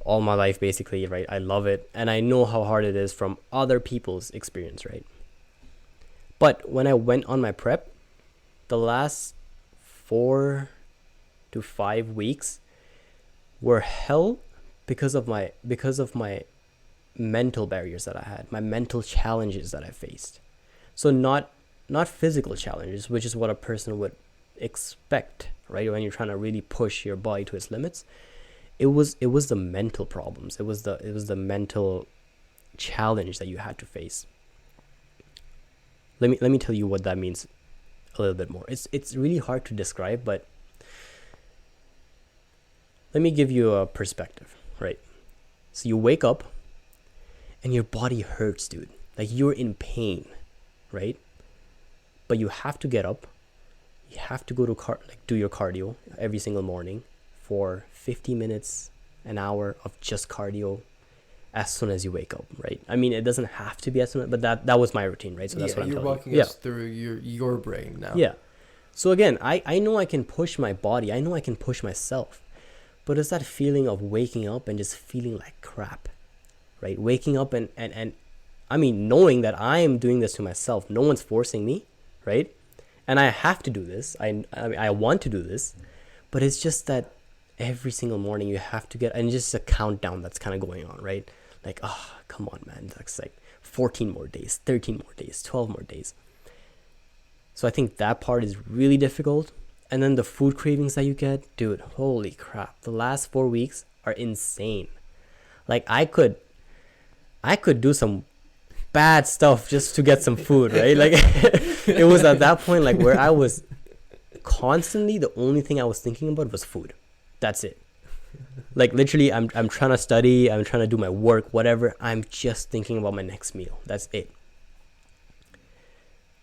all my life basically, right? I love it, and I know how hard it is from other people's experience, right? But when I went on my prep, the last 4 to 5 weeks were hell because of my mental barriers that I had, my mental challenges that I faced. So not physical challenges, which is what a person would expect, right? When you're trying to really push your body to its limits, it was the mental problems. It was the mental challenge that you had to face. Let me tell you what that means a little bit more. It's really hard to describe, but let me give you a perspective, right? So you wake up and your body hurts, dude. Like you're in pain, right? But you have to get up. You have to go to do your cardio every single morning for 50 minutes, an hour of just cardio as soon as you wake up, right? I mean, it doesn't have to be as soon, but that was my routine, right? So that's what I'm telling you. You're walking us through your brain now. Yeah. So again, I know I can push my body. I know I can push myself. But it's that feeling of waking up and just feeling like crap, right? Waking up and I mean, knowing that I am doing this to myself. No one's forcing me, right? And I have to do this. I want to do this. But it's just that every single morning you have to get, and just a countdown that's kind of going on, right? Like, oh, come on, man. That's like 14 more days, 13 more days, 12 more days. So I think that part is really difficult. And then the food cravings that you get, dude, holy crap. The last 4 weeks are insane. Like I could do some bad stuff just to get some food, right? Like it was at that point like where I was constantly, the only thing I was thinking about was food. That's it. Like literally, I'm trying to study, I'm trying to do my work, whatever. I'm just thinking about my next meal. That's it.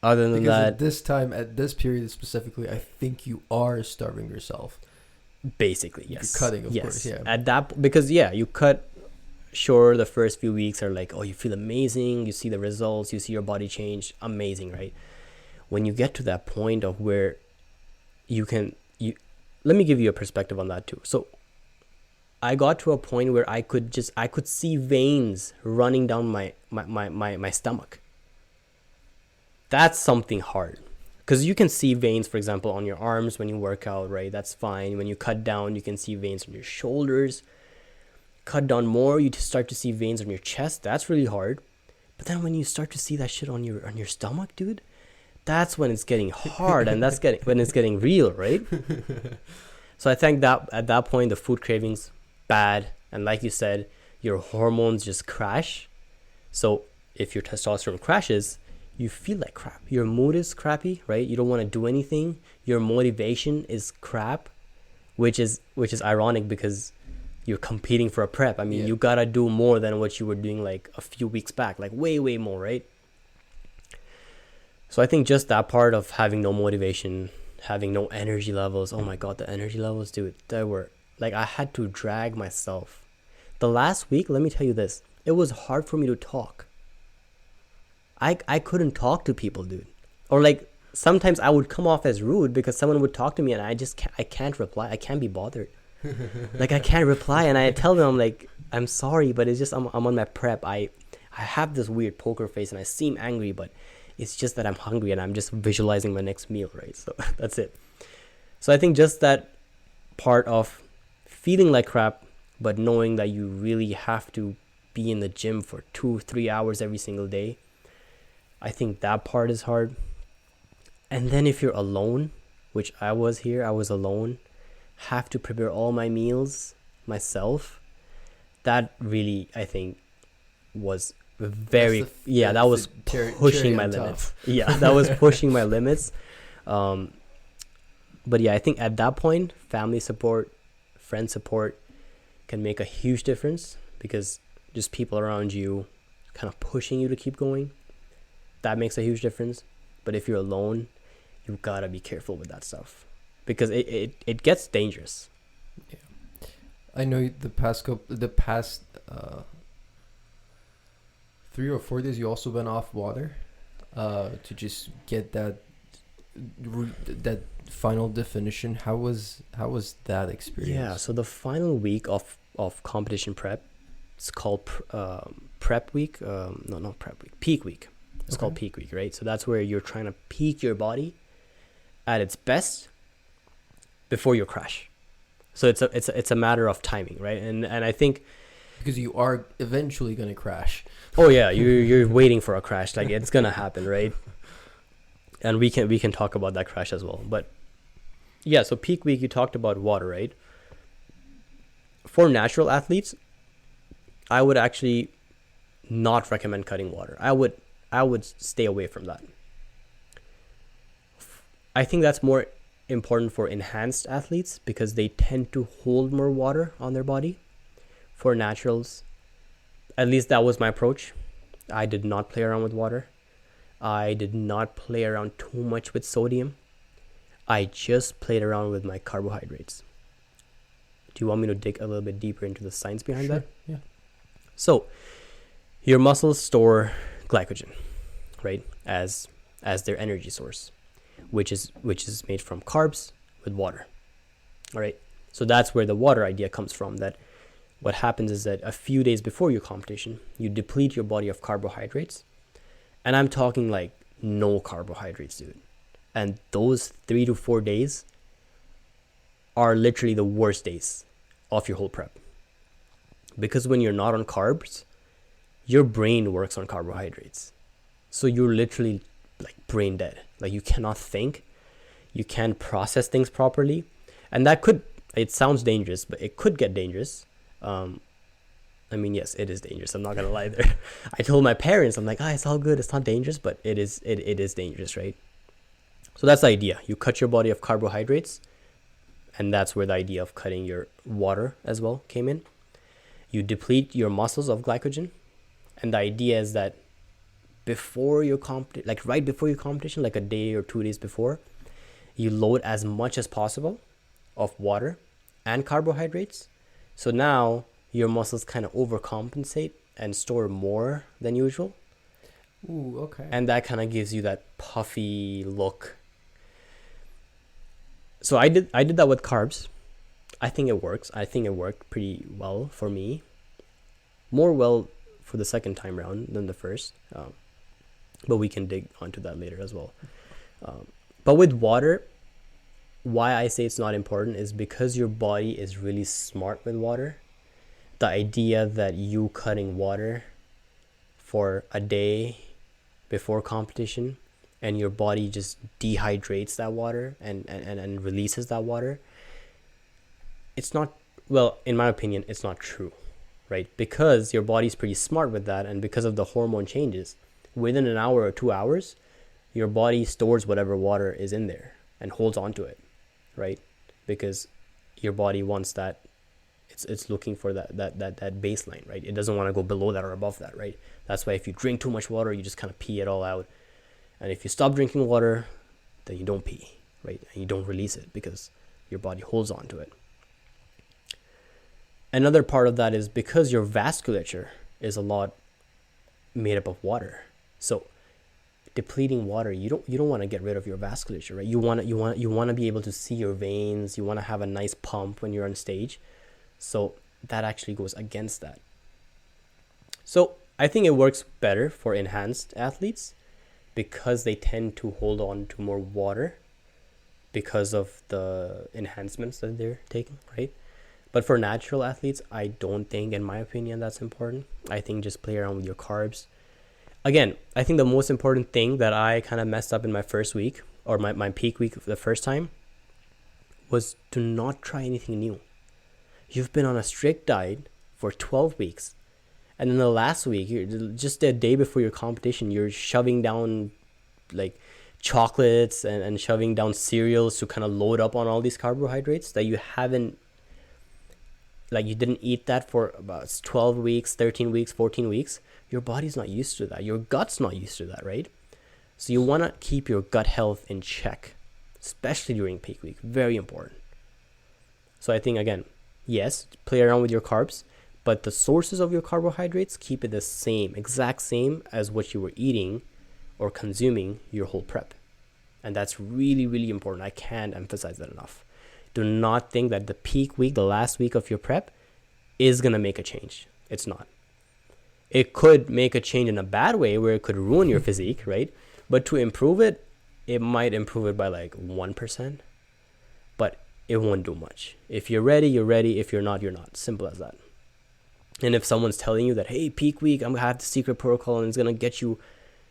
Other than Because that, at this time, at this period specifically, I think you are starving yourself. basically, yes. You're cutting, of yes. course, yeah. At that, because yeah, you cut. Sure, the first few weeks are like, oh, you feel amazing, you see the results, you see your body change, amazing, right? When you get to that point of where you let me give you a perspective on that too. So I got to a point where I could see veins running down my stomach. That's something hard, because you can see veins, for example, on your arms when you work out, right? That's fine. When you cut down, you can see veins on your shoulders. Cut down more, you start to see veins on your chest. That's really hard. But then when you start to see that shit on your stomach, dude, that's when it's getting hard, and when it's getting real, right? So I think that at that point the food cravings bad, and like you said, your hormones just crash. So if your testosterone crashes, you feel like crap. Your mood is crappy, right? You don't want to do anything. Your motivation is crap, which is ironic because you're competing for a prep. I mean, you gotta do more than what you were doing like a few weeks back, like way more, right? So I think just that part of having no motivation, having no energy levels. Oh my god, the energy levels, dude, they were like, I had to drag myself. The last week, let me tell you this, it was hard for me to talk. I couldn't talk to people, dude. Or like sometimes I would come off as rude because someone would talk to me and I can't reply. I can't be bothered. Like I can't reply, and I tell them, I'm like, I'm sorry, but it's just I'm on my prep. I have this weird poker face and I seem angry, but it's just that I'm hungry and I'm just visualizing my next meal, right? So that's it. So I think just that part of feeling like crap, but knowing that you really have to be in the gym for 2-3 hours every single day, I think that part is hard. And then if you're alone, which I was alone, have to prepare all my meals myself, that really, I think, was very that was pushing my limits. Yeah, that was pushing my limits. But yeah, I think at that point, family support, friend support can make a huge difference, because just people around you kind of pushing you to keep going, that makes a huge difference. But if you're alone, you gotta be careful with that stuff, because it gets dangerous. Yeah, I know the past 3 or 4 days you also went off water to just get that final definition. How was that experience? Yeah, so the final week of competition prep, it's called prep week. No, not prep week, peak week. It's called peak week, right? So that's where you're trying to peak your body at its best before you crash. So it's a matter of timing, right? And I think because you are eventually going to crash. Oh yeah, you're waiting for a crash, like it's gonna happen, right? And we can talk about that crash as well. But yeah, so peak week, you talked about water, right? For natural athletes, I would actually not recommend cutting water. I would stay away from that. I think that's more important for enhanced athletes because they tend to hold more water on their body. For naturals, at least that was my approach. I did not play around with water. I did not play around too much with sodium. I just played around with my carbohydrates. Do you want me to dig a little bit deeper into the science behind that? Yeah. So, your muscles store glycogen, right, as their energy source, which is made from carbs with water. All right. So that's where the water idea comes from. That what happens is that a few days before your competition, you deplete your body of carbohydrates. And I'm talking like no carbohydrates, dude. And those 3 to 4 days are literally the worst days of your whole prep. Because when you're not on carbs, your brain works on carbohydrates. So you're literally like brain dead. Like you cannot think. You can't process things properly. And it sounds dangerous, but it could get dangerous. I mean, yes, it is dangerous. I'm not gonna lie there. I told my parents, I'm like, it's all good. It's not dangerous, but it is dangerous, right? So that's the idea. You cut your body of carbohydrates, And that's where the idea of cutting your water as well came in. You deplete your muscles of glycogen. And the idea is that before your right before your competition, like a day or 2 days before, you load as much as possible of water and carbohydrates. So now your muscles kind of overcompensate and store more than usual. Ooh, okay. And that kind of gives you that puffy look. So I did that with carbs. I think it works. I think it worked pretty well for me. More well for the second time round than the first. But we can dig onto that later as well. But with water, why I say it's not important is because your body is really smart with water. The idea that you cutting water for a day before competition and your body just dehydrates that water and releases that water, it's not, well, in my opinion, it's not true, right? Because your body's pretty smart with that, and because of the hormone changes, within an hour or 2 hours, your body stores whatever water is in there and holds on to it, right? Because your body wants that. It's looking for that baseline, right? It doesn't want to go below that or above that, right? That's why if you drink too much water, you just kind of pee it all out. And if you stop drinking water, then you don't pee, right? And you don't release it because your body holds on to it. Another part of that is because your vasculature is a lot made up of water. So depleting water, you don't want to get rid of your vasculature, right? You want to be able to see your veins. You want to have a nice pump when you're on stage. So that actually goes against that. So I think it works better for enhanced athletes because they tend to hold on to more water because of the enhancements that they're taking, right? But for natural athletes, I don't think, in my opinion, that's important. I think just play around with your carbs. Again, I think the most important thing that I kind of messed up in my first week, or my peak week the first time, was to not try anything new. You've been on a strict diet for 12 weeks. And then the last week, just a day before your competition, you're shoving down like chocolates and shoving down cereals to kind of load up on all these carbohydrates that you haven't, like you didn't eat that for about 12 weeks, 13 weeks, 14 weeks. Your body's not used to that. Your gut's not used to that, right? So you want to keep your gut health in check, especially during peak week. Very important. So I think, again, yes, play around with your carbs, but the sources of your carbohydrates, keep it the same, exact same as what you were eating or consuming your whole prep. And that's really, really important. I can't emphasize that enough. Do not think that the peak week, the last week of your prep, is going to make a change. It's not. It could make a change in a bad way where it could ruin your physique, right? But to improve it, it might improve it by like 1%. But it won't do much. If you're ready, you're ready. If you're not, you're not. Simple as that. And if someone's telling you that, hey, peak week, I'm going to have the secret protocol and it's going to get you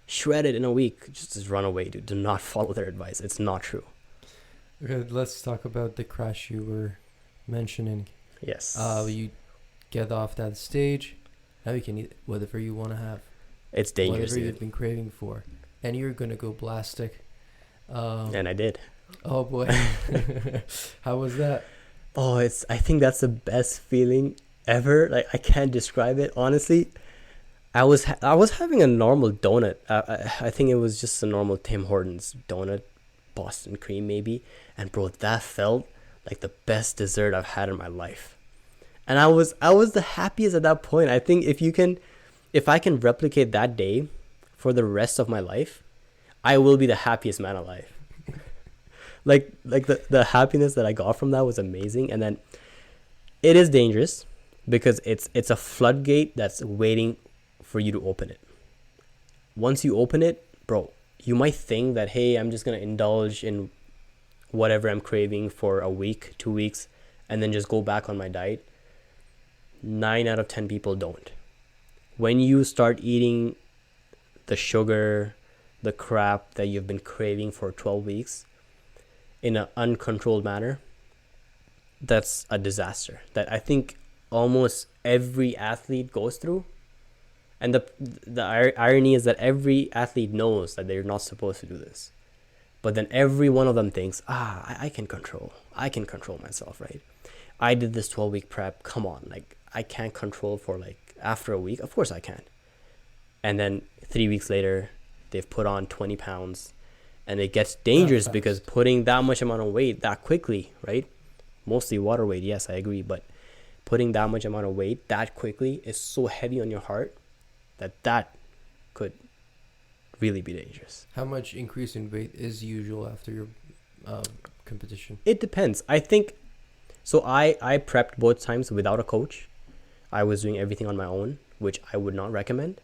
shredded in a week, just run away, dude. Do not follow their advice. It's not true. Okay, let's talk about the crash you were mentioning. Yes. You get off that stage. Now you can eat whatever you want to have. It's dangerous, whatever you've been craving for. And you're going to go blastic. And I did. Oh, boy. How was that? Oh, I think that's the best feeling ever. Like, I can't describe it, honestly. I was having a normal donut. I think it was just a normal Tim Hortons donut, Boston cream maybe. And bro, that felt like the best dessert I've had in my life. And I was the happiest at that point. I think if I can replicate that day for the rest of my life, I will be the happiest man alive. like the happiness that I got from that was amazing. And then it is dangerous because it's a floodgate that's waiting for you to open it. Once you open it, bro, you might think that, hey, I'm just going to indulge in whatever I'm craving for a week, 2 weeks, and then just go back on my diet. 9 out of 10 people don't. When you start eating the sugar, the crap that you've been craving for 12 weeks in an uncontrolled manner, that's a disaster that I think almost every athlete goes through. And the irony is that every athlete knows that they're not supposed to do this. But then every one of them thinks, I can control myself, right? I did this 12-week prep. Come on, like I can't control for like after a week. Of course I can. And then 3 weeks later, they've put on 20 pounds, and it gets dangerous because putting that much amount of weight that quickly, right? Mostly water weight, yes, I agree, but putting that much amount of weight that quickly is so heavy on your heart that could really be dangerous. How much increase in weight is usual after your competition? It depends. I think so. I prepped both times without a coach. I was doing everything on my own, which I would not recommend.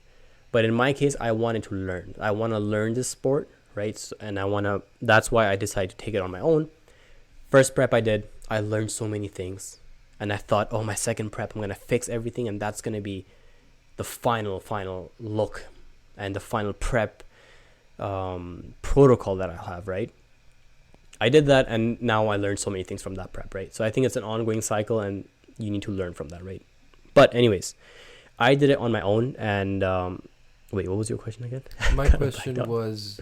But in my case, I wanted to learn. I want to learn this sport, right? So, and that's why I decided to take it on my own. First prep I did, I learned so many things. And I thought, oh, my second prep, I'm going to fix everything. And that's going to be the final look and the final prep protocol that I'll have, right? I did that, and now I learned so many things from that prep, right? So I think it's an ongoing cycle, and you need to learn from that, right? But anyways, I did it on my own, and wait, what was your question again? My question was,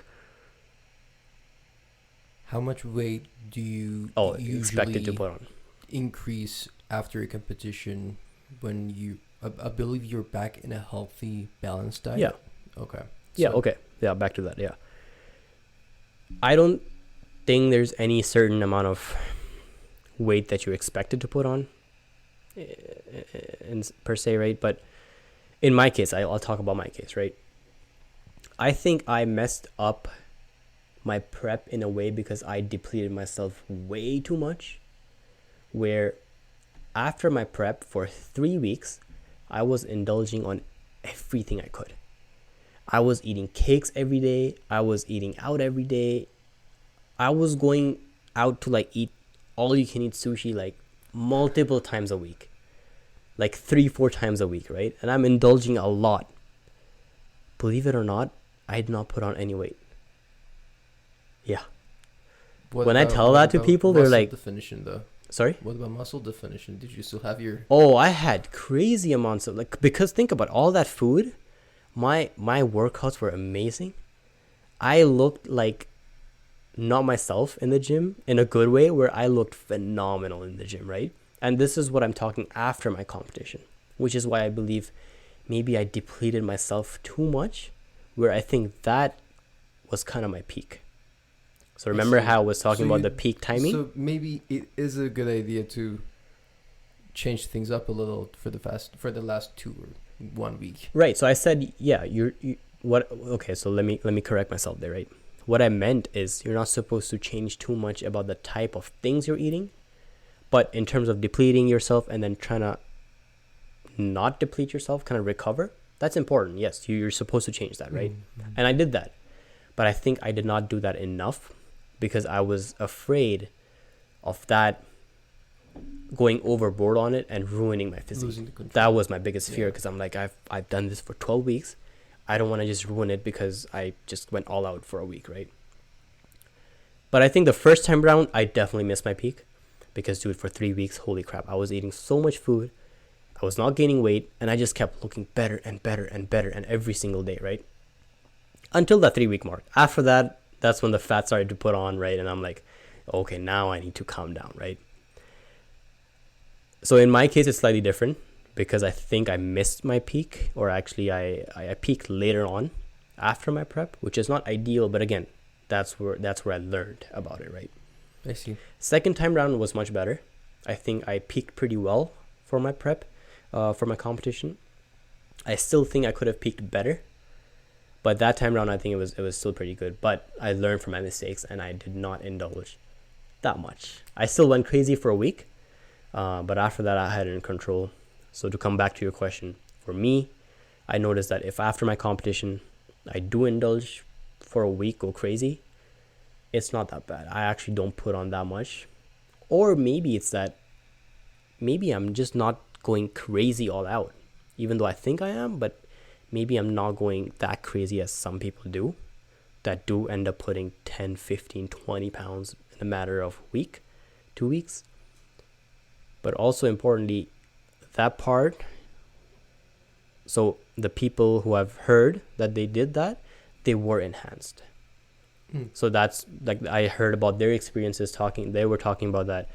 how much weight do you expected to put on? Increase after a competition when you, I believe you're back in a healthy, balanced diet? Yeah. Okay. Yeah, okay. Yeah, back to that, yeah. I don't think there's any certain amount of weight that you expected to put on per se, right? But in my case, I'll talk about my case, right? I think I messed up my prep in a way because I depleted myself way too much, where after my prep for 3 weeks, I was indulging on everything I could. I was eating cakes every day. I was eating out every day. I was going out to like eat all you can eat sushi like multiple times a week, like 3-4 times a week, right? And I'm indulging a lot. Believe it or not, I did not put on any weight. Yeah. When I tell that to people, they're like, definition though. Sorry? What about muscle definition? Did you still have your... Oh, I had crazy amounts of, like, because think about all that food. My workouts were amazing. I looked like not myself in the gym in a good way, where I looked phenomenal in the gym, right? And this is what I'm talking after my competition, which is why I believe maybe I depleted myself too much, where I think that was kind of my peak. So remember how I was talking about the peak timing? So maybe it is a good idea to change things up a little for the last 2 or 1 week. Right. So I said, yeah, okay, so let me correct myself there, right? What I meant is you're not supposed to change too much about the type of things you're eating, but in terms of depleting yourself and then trying to not deplete yourself, kind of recover, that's important. Yes, you're supposed to change that, right? Mm-hmm. And I did that, but I think I did not do that enough because I was afraid of that going overboard on it and ruining my physique. That was my biggest fear, because I'm like, I've done this for 12 weeks. I don't want to just ruin it because I just went all out for a week, right? But I think the first time around, I definitely missed my peak, because dude, for 3 weeks, holy crap, I was eating so much food. I was not gaining weight, and I just kept looking better and better and better, and every single day, right? Until that 3-week mark. After that, that's when the fat started to put on, right? And I'm like, okay, now I need to calm down, right? So in my case, it's slightly different, because I think I missed my peak, or actually I peaked later on after my prep, which is not ideal, but again, that's where I learned about it, right? I see. Second time round was much better. I think I peaked pretty well for my prep, for my competition. I still think I could have peaked better, but that time around, I think it was still pretty good. But I learned from my mistakes, and I did not indulge that much. I still went crazy for a week, but after that, I had it in control. So to come back to your question, for me, I noticed that if after my competition, I do indulge for a week, go crazy, it's not that bad. I actually don't put on that much. Or maybe it's that maybe I'm just not going crazy all out, even though I think I am, but maybe I'm not going that crazy as some people do, that do end up putting 10, 15, 20 pounds in a matter of week, 2 weeks. But also importantly, that part, so the people who I've heard that they did that, they were enhanced. So that's like, I heard about their experiences talking. They were talking about that.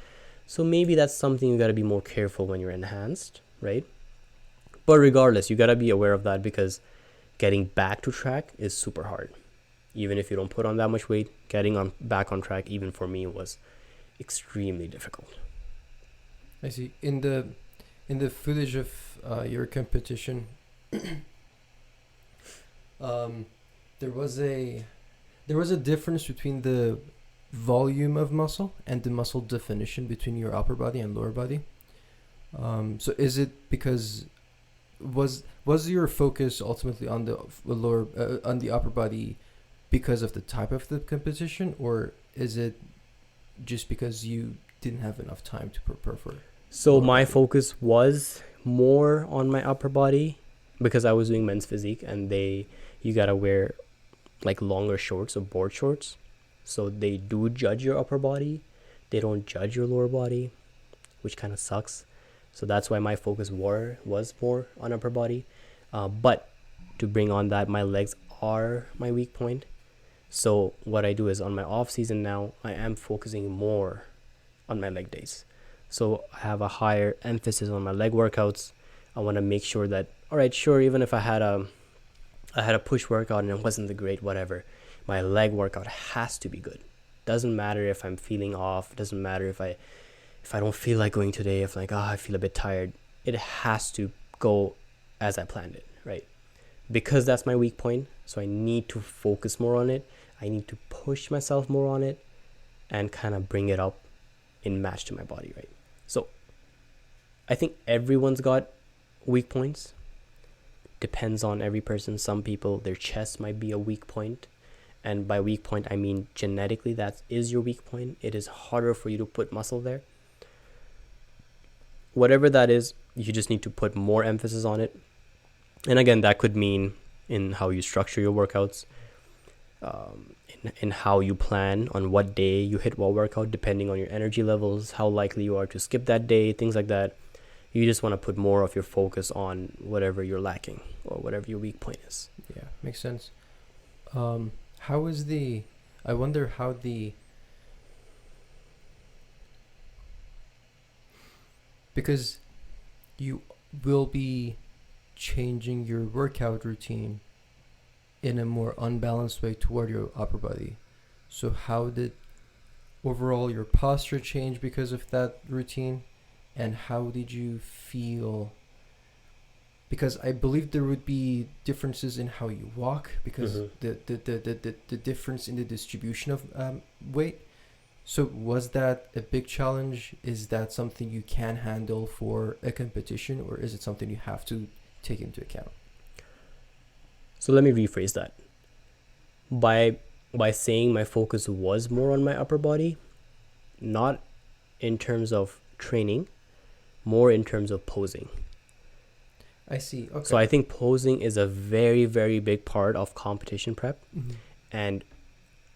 So maybe that's something you got to be more careful when you're enhanced, right? But regardless, you got to be aware of that, because getting back to track is super hard. Even if you don't put on that much weight, getting on back on track, even for me, was extremely difficult. I see. In the footage of your competition, there was a difference between the volume of muscle and the muscle definition between your upper body and lower body. So is it because was your focus ultimately on the lower on the upper body because of the type of the competition, or is it just because you didn't have enough time to prepare for it? So my focus was more on my upper body, because I was doing men's physique, and you gotta wear like longer shorts or board shorts. So they do judge your upper body. They don't judge your lower body, which kind of sucks. So that's why my focus was more on upper body. But to bring on that, my legs are my weak point. So what I do is, on my off season now, I am focusing more on my leg days. So I have a higher emphasis on my leg workouts. I want to make sure that, all right, sure, even if I had a push workout and it wasn't the great, whatever, my leg workout has to be good. Doesn't matter if I'm feeling off. Doesn't matter if I don't feel like going today. If like, I feel a bit tired. It has to go as I planned it, right? Because that's my weak point. So I need to focus more on it. I need to push myself more on it and kind of bring it up in match to my body, right? So I think everyone's got weak points. Depends on every person. Some people, their chest might be a weak point. And by weak point, I mean genetically that is your weak point. It is harder for you to put muscle there. Whatever that is, you just need to put more emphasis on it. And again, that could mean in how you structure your workouts, in how you plan on what day you hit what workout, depending on your energy levels, how likely you are to skip that day, things like that. You just want to put more of your focus on whatever you're lacking or whatever your weak point is. Yeah, makes sense. I wonder how because you will be changing your workout routine in a more unbalanced way toward your upper body. So how did overall your posture change because of that routine? And how did you feel? Because I believe there would be differences in how you walk, because the difference in the distribution of weight. So was that a big challenge? Is that something you can handle for a competition, or is it something you have to take into account? So let me rephrase that. By saying my focus was more on my upper body, not in terms of training, more in terms of posing. I see. Okay. So I think posing is a very, very big part of competition prep. Mm-hmm. And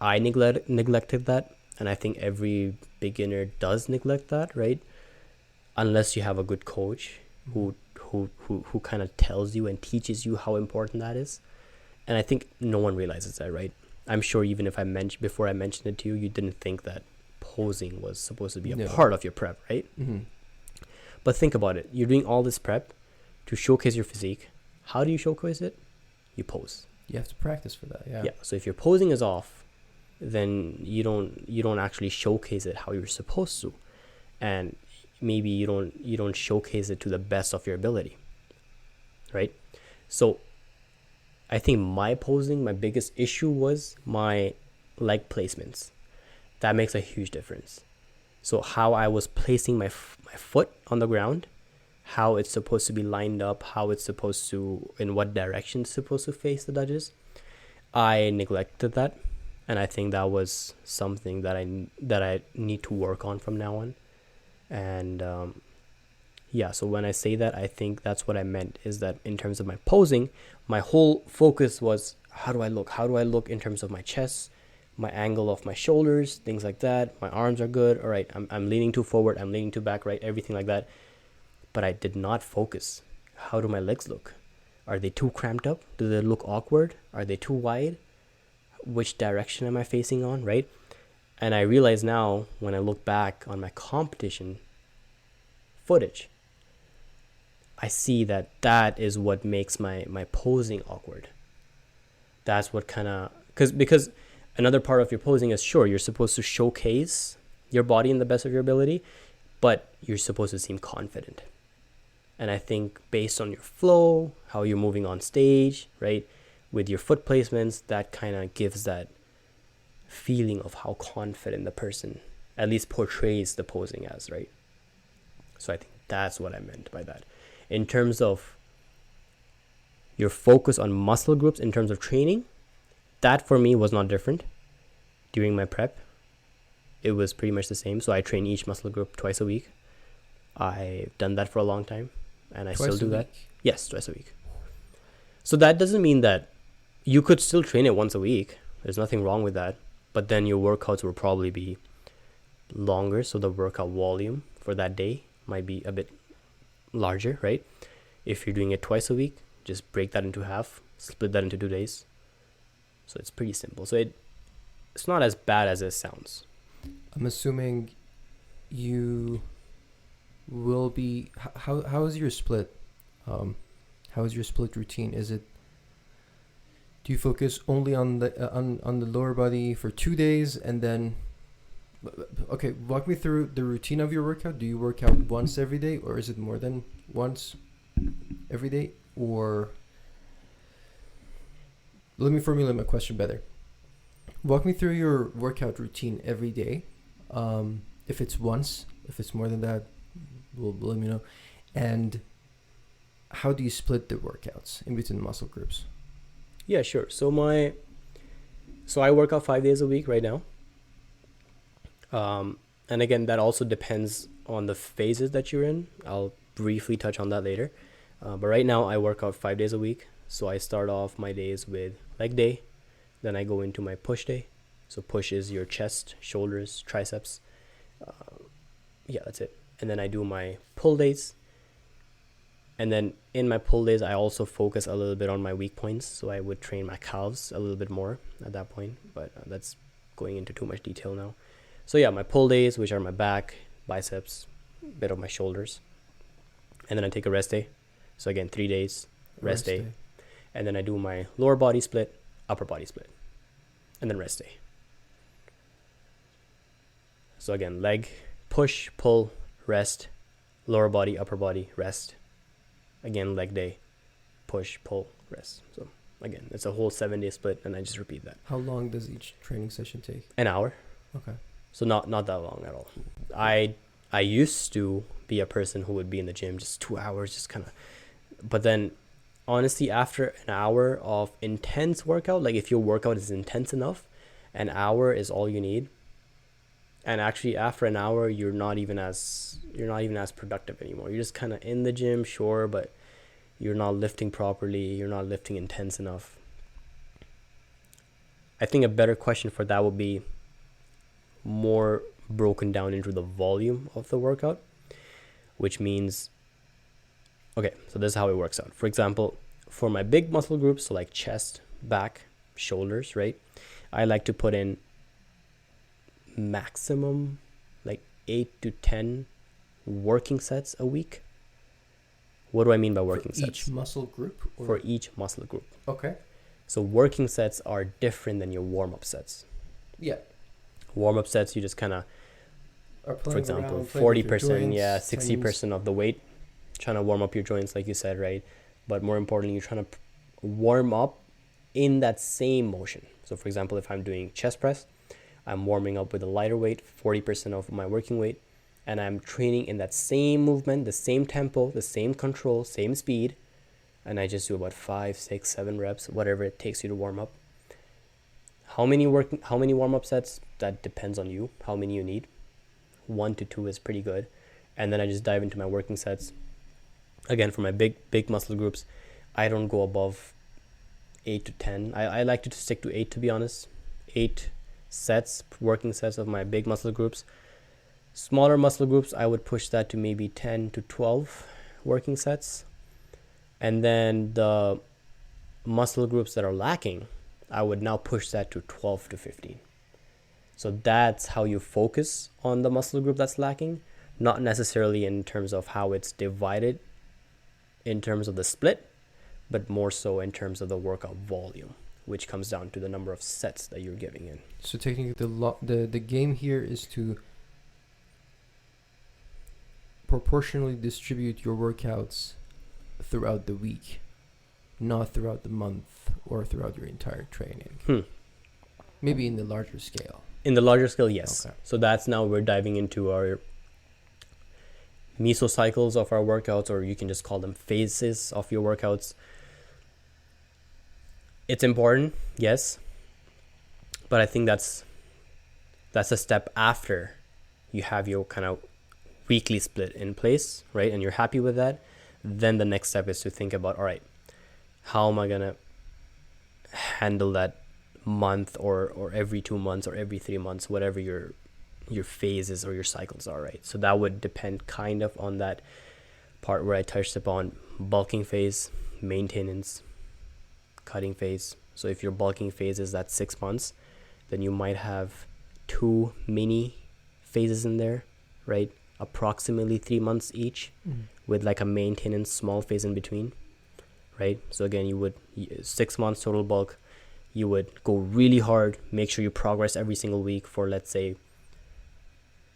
I neglected that. And I think every beginner does neglect that, right? Unless you have a good coach who kind of tells you and teaches you how important that is. And I think no one realizes that, right? I'm sure even if before I mentioned it to you, you didn't think that posing was supposed to be a part of your prep, right? Mm-hmm. But think about it. You're doing all this prep to showcase your physique. How do you showcase it? You pose. You have to practice for that, yeah. Yeah. So if your posing is off, then you don't actually showcase it how you're supposed to, and maybe you don't showcase it to the best of your ability, right? So I think my biggest issue was my leg placements. That makes a huge difference. So how I was placing my foot on the ground, how it's supposed to be lined up, how it's supposed to, in what direction it's supposed to face the judges, I neglected that. And I think that was something that I need to work on from now on. And so when I say that, I think that's what I meant, is that in terms of my posing, my whole focus was, how do I look? How do I look in terms of my chest, my angle of my shoulders, things like that. My arms are good. All right, I'm leaning too forward, I'm leaning too back, right? Everything like that. But I did not focus. How do my legs look? Are they too cramped up? Do they look awkward? Are they too wide? which direction am I facing on, right? And I realize now when I look back on my competition footage, I see that that is what makes my posing awkward. That's what kind of, because another part of your posing is, sure, you're supposed to showcase your body in the best of your ability, but you're supposed to seem confident. And I think based on your flow, how you're moving on stage, right, with your foot placements, that kind of gives that feeling of how confident the person at least portrays the posing as, right? So I think that's what I meant by that. In terms of your focus on muscle groups in terms of training, that for me was not different during my prep. It was pretty much the same. So I train each muscle group twice a week. I've done that for a long time, and I still do that. Yes, twice a week. So that doesn't mean that you could still train it once a week. There's nothing wrong with that. But then your workouts will probably be longer, so the workout volume for that day might be a bit larger, right? If you're doing it twice a week, just break that into half, split that into 2 days. So it's pretty simple. So it's not as bad as it sounds. I'm assuming you will be, how is your split? How is your split routine? Do you focus only on the lower body for 2 days and then, okay, walk me through the routine of your workout. Do you work out once every day, or is it more than once every day? Or let me formulate my question better. Walk me through your workout routine every day. If it's once, if it's more than that, let me know. And how do you split the workouts in between muscle groups? Yeah, sure. So I work out 5 days a week right now. And again, that also depends on the phases that you're in. I'll briefly touch on that later. But right now I work out 5 days a week. So I start off my days with leg day. Then I go into my push day. So push is your chest, shoulders, triceps. Yeah, that's it. And then I do my pull days. And then in my pull days, I also focus a little bit on my weak points. So I would train my calves a little bit more at that point. But that's going into too much detail now. So yeah, my pull days, which are my back, biceps, a bit of my shoulders. And then I take a rest day. So again, 3 days, rest day. And then I do my lower body split, upper body split. And then rest day. So again, leg, push, pull, rest, lower body, upper body, rest. Again, leg day, push, pull, rest. So again, it's a whole 7-day split, and I just repeat that. How long does each training session take? An hour. Okay. So not that long at all. I used to be a person who would be in the gym just 2 hours, just kind of. But then, honestly, after an hour of intense workout, like if your workout is intense enough, an hour is all you need. And actually, after an hour, you're not even as productive anymore. You're just kind of in the gym, sure, but you're not lifting properly. You're not lifting intense enough. I think a better question for that would be more broken down into the volume of the workout, which means, okay, so this is how it works out. For example, for my big muscle groups, so like chest, back, shoulders, right? I like to put in maximum like 8 to 10 working sets a week. What do I mean by working sets? Each muscle group? Or? For each muscle group. Okay. So working sets are different than your warm-up sets. Yeah. Warm-up sets, you just kind of, for example, 40%, joints, yeah, 60% of the weight, trying to warm up your joints, like you said, right? But more importantly, you're trying to warm up in that same motion. So for example, if I'm doing chest press, I'm warming up with a lighter weight, 40% of my working weight, and I'm training in that same movement, the same tempo, the same control, same speed, and I just do about 5, 6, 7 reps, whatever it takes you to warm up. How many warm-up sets? That depends on you, how many you need. 1 to 2 is pretty good. And then I just dive into my working sets. Again, for my big muscle groups, I don't go above 8 to 10. I like to stick to 8, to be honest. 8 sets, working sets of my big muscle groups. Smaller muscle groups, I would push that to maybe 10 to 12 working sets. And then the muscle groups that are lacking, I would now push that to 12 to 15. So that's how you focus on the muscle group that's lacking, not necessarily in terms of how it's divided in terms of the split, but more so in terms of the workout volume, which comes down to the number of sets that you're giving in. So technically, the game here is to proportionally distribute your workouts throughout the week, not throughout the month or throughout your entire training. Maybe in the larger scale. In the larger scale, yes. Okay. So that's now we're diving into our mesocycles of our workouts, or you can just call them phases of your workouts. It's important, yes, but I think that's a step after you have your kind of weekly split in place, right? And you're happy with that. Then the next step is to think about, all right, how am I gonna handle that month or every 2 months or every 3 months, whatever your phases or your cycles are, right? So that would depend kind of on that part where I touched upon bulking phase, maintenance, cutting phase. So if your bulking phase is that 6 months, then you might have 2 mini phases in there, right? Approximately 3 months each, with like a maintenance small phase in between, right? So again, you would 6 months total bulk. You would go really hard, make sure you progress every single week for, let's say,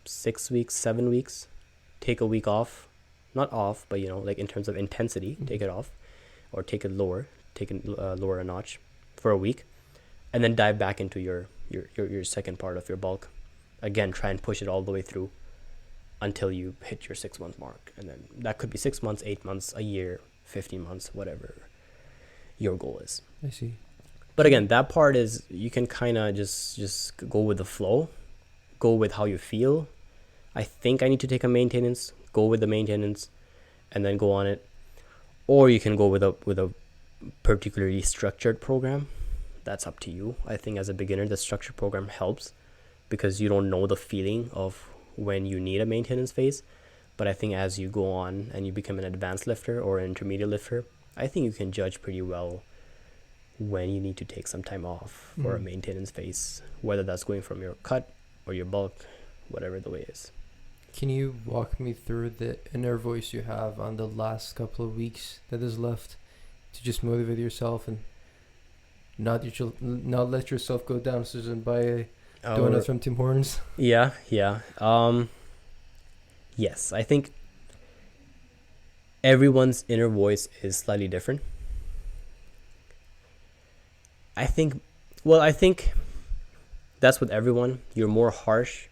6 weeks, 7 weeks. Take a week off, not off, but like in terms of intensity, take it off, or take it lower, lower a notch for a week, and then dive back into your second part of your bulk. Again, try and push it all the way through until you hit your 6 month mark, and then that could be 6 months, 8 months, a year, 15 months, whatever your goal is. I see. But again, that part is you can kind of just go with the flow, go with how you feel. I think I need to take a maintenance, go with the maintenance, and then go on it. Or you can go with a particularly structured program. That's up to you. I think as a beginner, the structured program helps because you don't know the feeling of when you need a maintenance phase. But I think as you go on and you become an advanced lifter or an intermediate lifter, I think you can judge pretty well when you need to take some time off for a maintenance phase, whether that's going from your cut or your bulk, whatever the way is. Can you walk me through the inner voice you have on the last couple of weeks that is left to just motivate yourself and not let yourself go down, Susan, by donuts from Tim Hortons? Yeah. Yes, I think everyone's inner voice is slightly different. I think that's with everyone. You're more harsh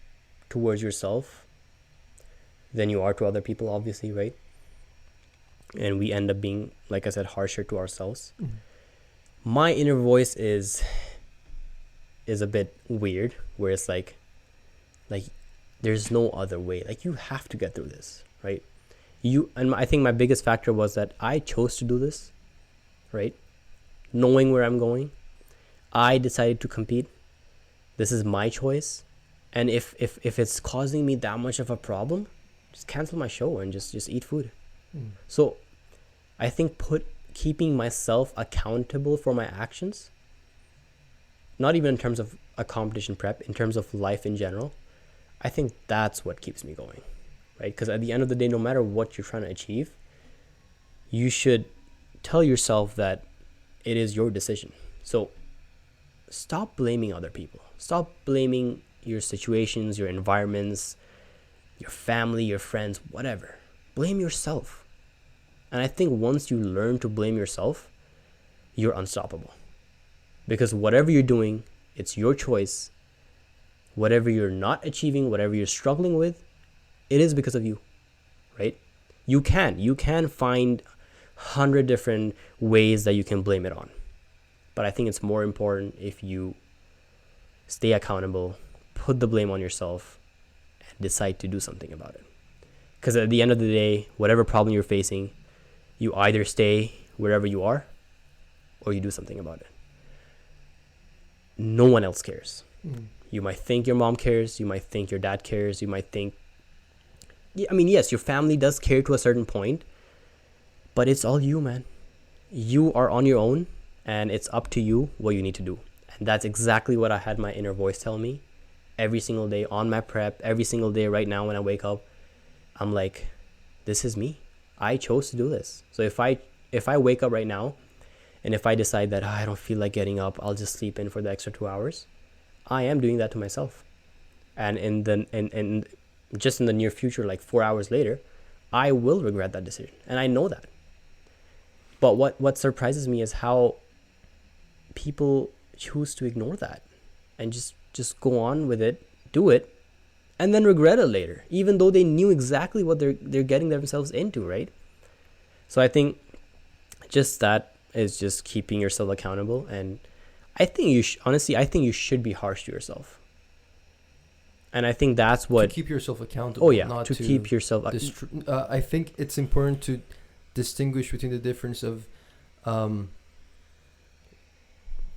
towards yourself than you are to other people, obviously, right? And we end up being, like I said, harsher to ourselves. My inner voice is a bit weird, where it's like there's no other way. Like, you have to get through this, right? I think my biggest factor was that I chose to do this, right? Knowing where I'm going, I decided to compete. This is my choice. And if it's causing me that much of a problem, just cancel my show and just eat food. So I think keeping myself accountable for my actions, not even in terms of a competition prep, in terms of life in general, I think that's what keeps me going, right? Because at the end of the day, no matter what you're trying to achieve, you should tell yourself that it is your decision. So stop blaming other people. Stop blaming your situations, your environments, your family, your friends, whatever. Blame yourself. And I think once you learn to blame yourself, you're unstoppable. Because whatever you're doing, it's your choice. Whatever you're not achieving, whatever you're struggling with, it is because of you, right? You can find 100 different ways that you can blame it on. But I think it's more important if you stay accountable, put the blame on yourself, and decide to do something about it. Because at the end of the day, whatever problem you're facing, you either stay wherever you are or you do something about it. No one else cares. You might think your mom cares. You might think your dad cares. You might think... yes, your family does care to a certain point, but it's all you, man. You are on your own, and it's up to you what you need to do. That's exactly what I had my inner voice tell me every single day on my prep, every single day right now when I wake up. I'm like, this is me. I chose to do this. So if I wake up right now and if I decide that I don't feel like getting up, I'll just sleep in for the extra 2 hours, I am doing that to myself. And in just in the near future, like 4 hours later, I will regret that decision. And I know that. But what surprises me is how people choose to ignore that and just go on with it, do it, and then regret it later, even though they knew exactly what they're getting themselves into, right? So I think just that is just keeping yourself accountable. And I think honestly, I think you should be harsh to yourself. And I think that's what... To keep yourself accountable. Oh, yeah, not to keep yourself... I think it's important to distinguish between the difference of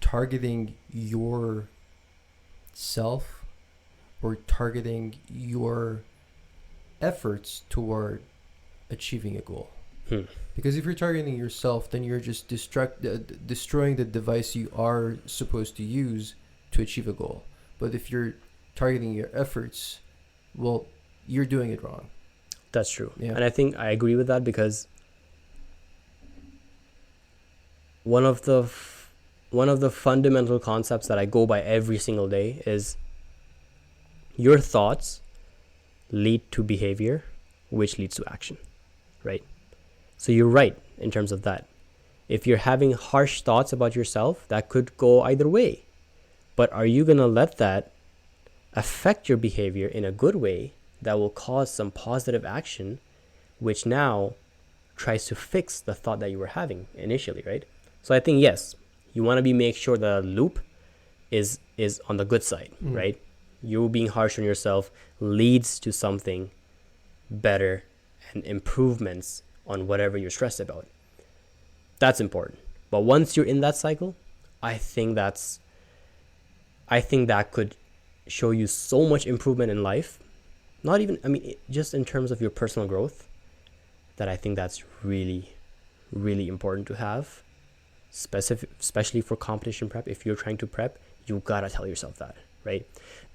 targeting your self or targeting your efforts toward achieving a goal. Because if you're targeting yourself, then you're just destroying the device you are supposed to use to achieve a goal. But if you're targeting your efforts, well, you're doing it wrong. That's true. Yeah. And I think I agree with that, because one of the fundamental concepts that I go by every single day is your thoughts lead to behavior, which leads to action, right? So you're right in terms of that. If you're having harsh thoughts about yourself, that could go either way. But are you going to let that affect your behavior in a good way that will cause some positive action, which now tries to fix the thought that you were having initially, right? So I think, yes, you want to make sure the loop is on the good side, right? You being harsh on yourself leads to something better and improvements on whatever you're stressed about. That's important. But once you're in that cycle, I think that could show you so much improvement in life. Not even, just in terms of your personal growth, that I think that's really, really important to have. Especially for competition prep. If you're trying to prep, you gotta tell yourself that, right?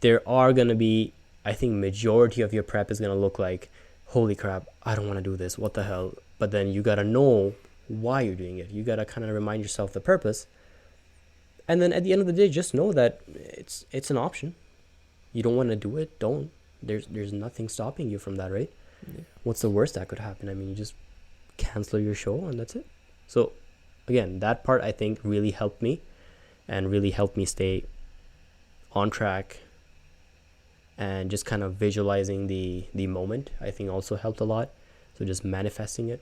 There are gonna be, I think majority of your prep is gonna look like, holy crap, I don't want to do this, what the hell? But then you gotta know why you're doing it. You gotta kind of remind yourself the purpose. And then at the end of the day, just know that it's an option. You don't want to do it, don't. There's nothing stopping you from that, right? Yeah. What's the worst that could happen? You just cancel your show and that's it. So again, that part I think really helped me and really helped me stay on track, and just kind of visualizing the moment I think also helped a lot. So just manifesting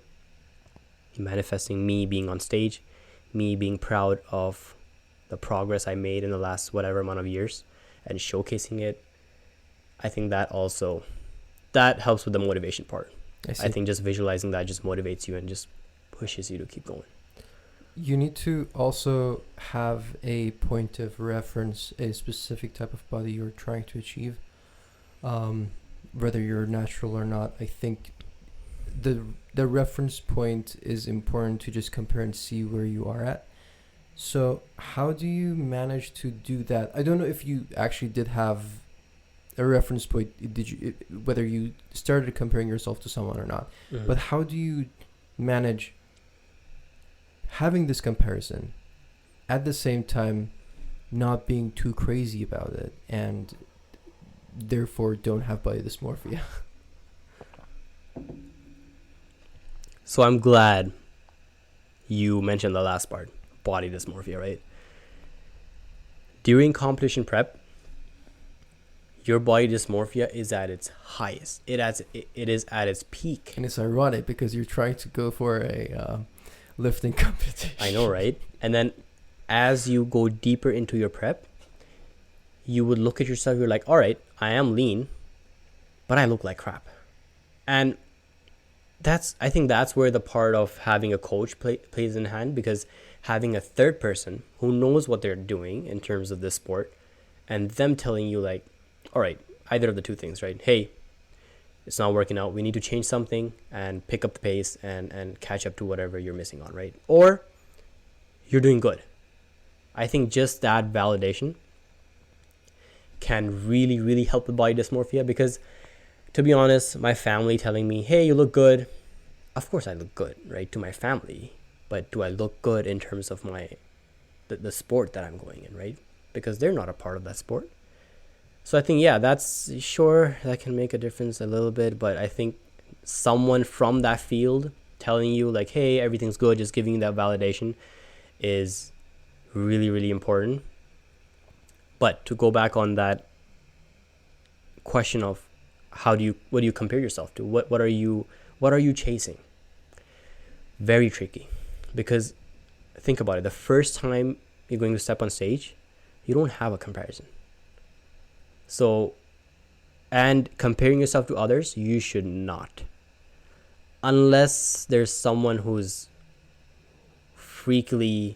me being on stage, me being proud of the progress I made in the last whatever amount of years and showcasing it. I think that helps with the motivation part. I think just visualizing that just motivates you and just pushes you to keep going. You need to also have a point of reference, a specific type of body you're trying to achieve. Whether you're natural or not, I think the reference point is important to just compare and see where you are at. So how do you manage to do that? I don't know if you actually did have a reference point. Whether you started comparing yourself to someone or not. Mm-hmm. But how do you manage having this comparison at the same time not being too crazy about it and therefore don't have body dysmorphia? So I'm glad you mentioned the last part, body dysmorphia, right? During competition prep, your body dysmorphia is at its highest. It is at its peak. And it's ironic because you're trying to go for a lifting competition. I know, right? And then as you go deeper into your prep, you would look at yourself, you're like, all right, I am lean, but I look like crap. And I think that's where the part of having a coach plays in hand, because having a third person who knows what they're doing in terms of this sport and them telling you like, all right, either of the two things, right? Hey, it's not working out. We need to change something and pick up the pace and catch up to whatever you're missing on, right? Or you're doing good. I think just that validation can really, really help with body dysmorphia. Because to be honest, my family telling me, hey, you look good. Of course I look good, right, to my family. But do I look good in terms of the sport that I'm going in, right? Because they're not a part of that sport. So I think, yeah, that's sure that can make a difference a little bit. But I think someone from that field telling you like, hey, everything's good, just giving you that validation is really, really important. But to go back on that question of what do you compare yourself to? What are you chasing? Very tricky, because think about it. The first time you're going to step on stage, you don't have a comparison. So, and comparing yourself to others, you should not. Unless there's someone who's freakily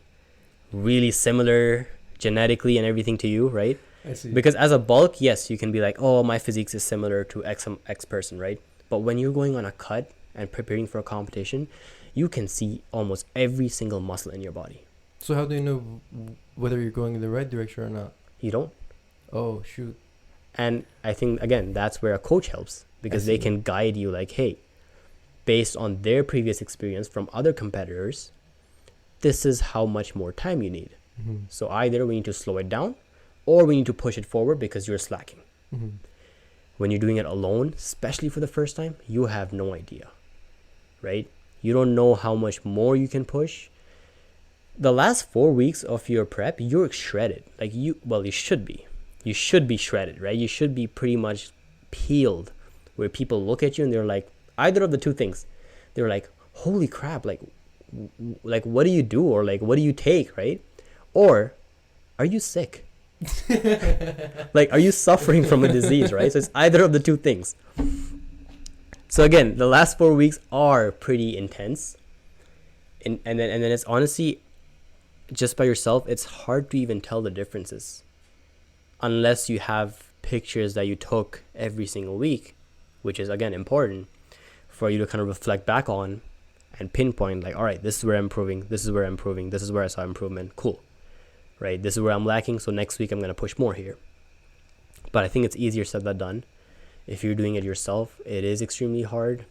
really similar genetically and everything to you, right? I see. Because as a bulk, yes, you can be like, oh, my physique is similar to X person, right? But when you're going on a cut and preparing for a competition, you can see almost every single muscle in your body. So how do you know whether you're going in the right direction or not? You don't. Oh, shoot. And I think, again, that's where a coach helps, because they can guide you like, hey, based on their previous experience from other competitors, this is how much more time you need. Mm-hmm. So either we need to slow it down or we need to push it forward because you're slacking. Mm-hmm. When you're doing it alone, especially for the first time, you have no idea, right? You don't know how much more you can push. The last 4 weeks of your prep, you're shredded. Like you should be. You should be shredded, right? You should be pretty much peeled, where people look at you and they're like, either of the two things. They're like, holy crap, like what do you do? Or like, what do you take, right? Or are you sick? Like, are you suffering from a disease, right? So it's either of the two things. So again, the last 4 weeks are pretty intense. And then it's honestly, just by yourself, it's hard to even tell the differences. Unless you have pictures that you took every single week, which is, again, important for you to kind of reflect back on and pinpoint, like, all right, this is where I'm improving, this is where I'm improving, this is where I saw improvement, cool, right? This is where I'm lacking, so next week I'm going to push more here. But I think it's easier said than done. If you're doing it yourself, it is extremely hard.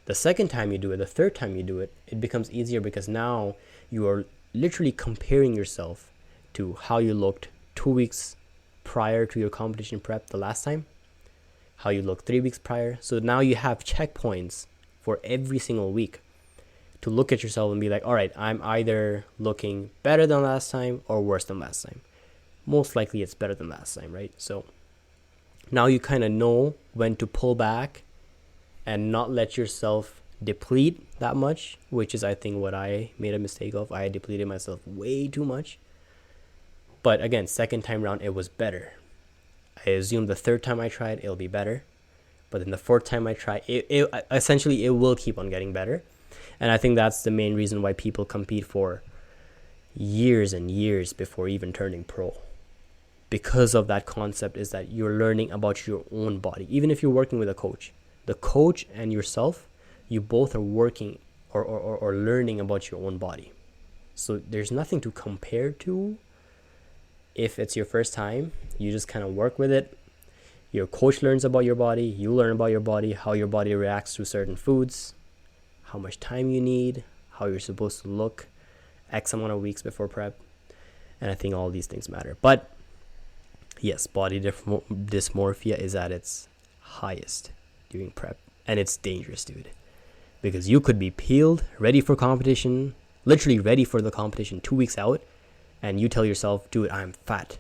The second time you do it, the third time you do it, it becomes easier, because now you are literally comparing yourself to how you looked 2 weeks prior to your competition prep the last time, how you looked 3 weeks prior. So now you have checkpoints for every single week to look at yourself and be like, all right, I'm either looking better than last time or worse than last time. Most likely it's better than last time, right? So now you kind of know when to pull back and not let yourself deplete that much, which is, I think, what I made a mistake of. I depleted myself way too much. But again, second time round, it was better. I assume the third time I tried, it'll be better. But then the fourth time I try, it essentially, it will keep on getting better. And I think that's the main reason why people compete for years and years before even turning pro. Because of that concept is that you're learning about your own body. Even if you're working with a coach, the coach and yourself, you both are working or learning about your own body. So there's nothing to compare to. If it's your first time, you just kind of work with it. Your coach learns about your body. You learn about your body, how your body reacts to certain foods, how much time you need, how you're supposed to look X amount of weeks before prep. And I think all these things matter. But yes, body dysmorphia is at its highest during prep. And it's dangerous, dude. Because you could be peeled, ready for competition, literally ready for the competition 2 weeks out. And you tell yourself, dude, I'm fat.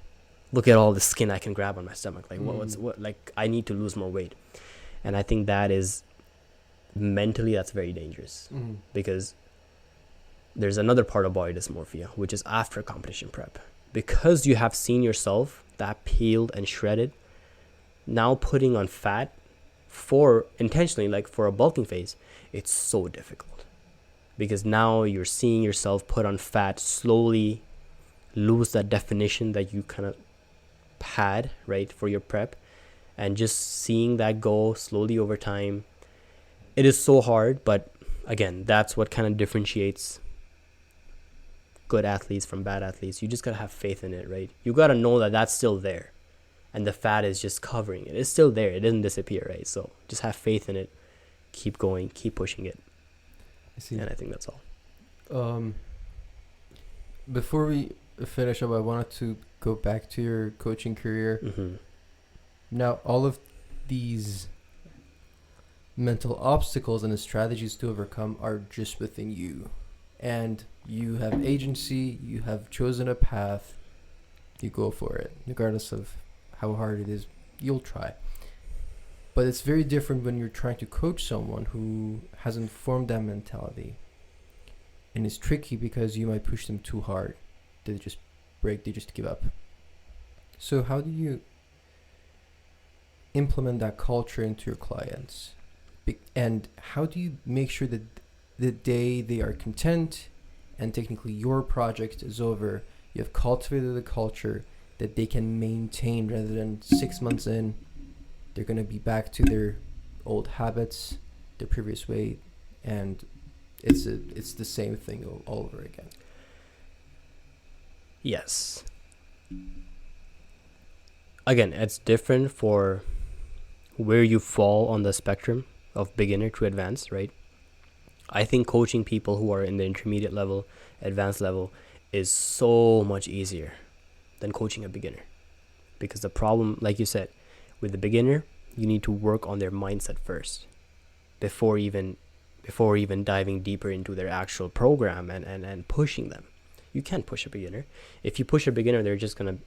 Look at all the skin I can grab on my stomach. Like, like, I need to lose more weight. And I think that is, mentally, that's very dangerous. Because there's another part of body dysmorphia, which is after competition prep. Because you have seen yourself that peeled and shredded, now putting on fat for intentionally, like for a bulking phase, it's so difficult. Because now you're seeing yourself put on fat, slowly lose that definition that you kind of had, right, for your prep, and just seeing that go slowly over time. It is so hard, but again, that's what kind of differentiates good athletes from bad athletes. You just got to have faith in it, right? You got to know that that's still there. And the fat is just covering it. It's still there. It doesn't disappear, right? So just have faith in it. Keep going. Keep pushing it. I see. And I think that's all. Before we finish up, I wanted to go back to your coaching career. Mm-hmm. Now, all of these mental obstacles and the strategies to overcome are just within you. And you have agency. You have chosen a path. You go for it, regardless of how hard it is. You'll try. But it's very different when you're trying to coach someone who hasn't formed that mentality. And it's tricky because you might push them too hard. They just break, they just give up. So how do you implement that culture into your clients? And how do you make sure that the day they are content and technically your project is over, you have cultivated a culture that they can maintain, rather than 6 months in, they're going to be back to their old habits, their previous weight, and it's the same thing all over again. Yes. Again, it's different for where you fall on the spectrum of beginner to advanced, right? I think coaching people who are in the intermediate level, advanced level, is so much easier than coaching a beginner. Because the problem, like you said, with the beginner, you need to work on their mindset first before even diving deeper into their actual program and pushing them. You can't push a beginner. If you push a beginner, they're just going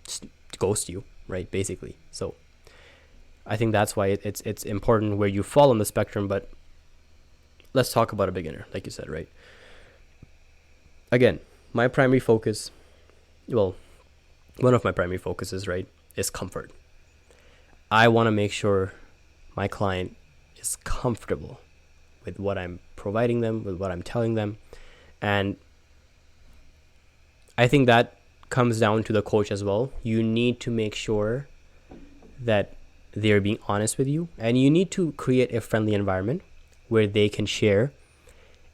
to ghost you, right? Basically. So I think that's why it's important where you fall on the spectrum. But let's talk about a beginner, like you said, right? Again, my primary focus, one of my primary focuses, right, is comfort. I want to make sure my client is comfortable with what I'm providing them, with what I'm telling them. And I think that comes down to the coach as well. You need to make sure that they're being honest with you, and you need to create a friendly environment where they can share.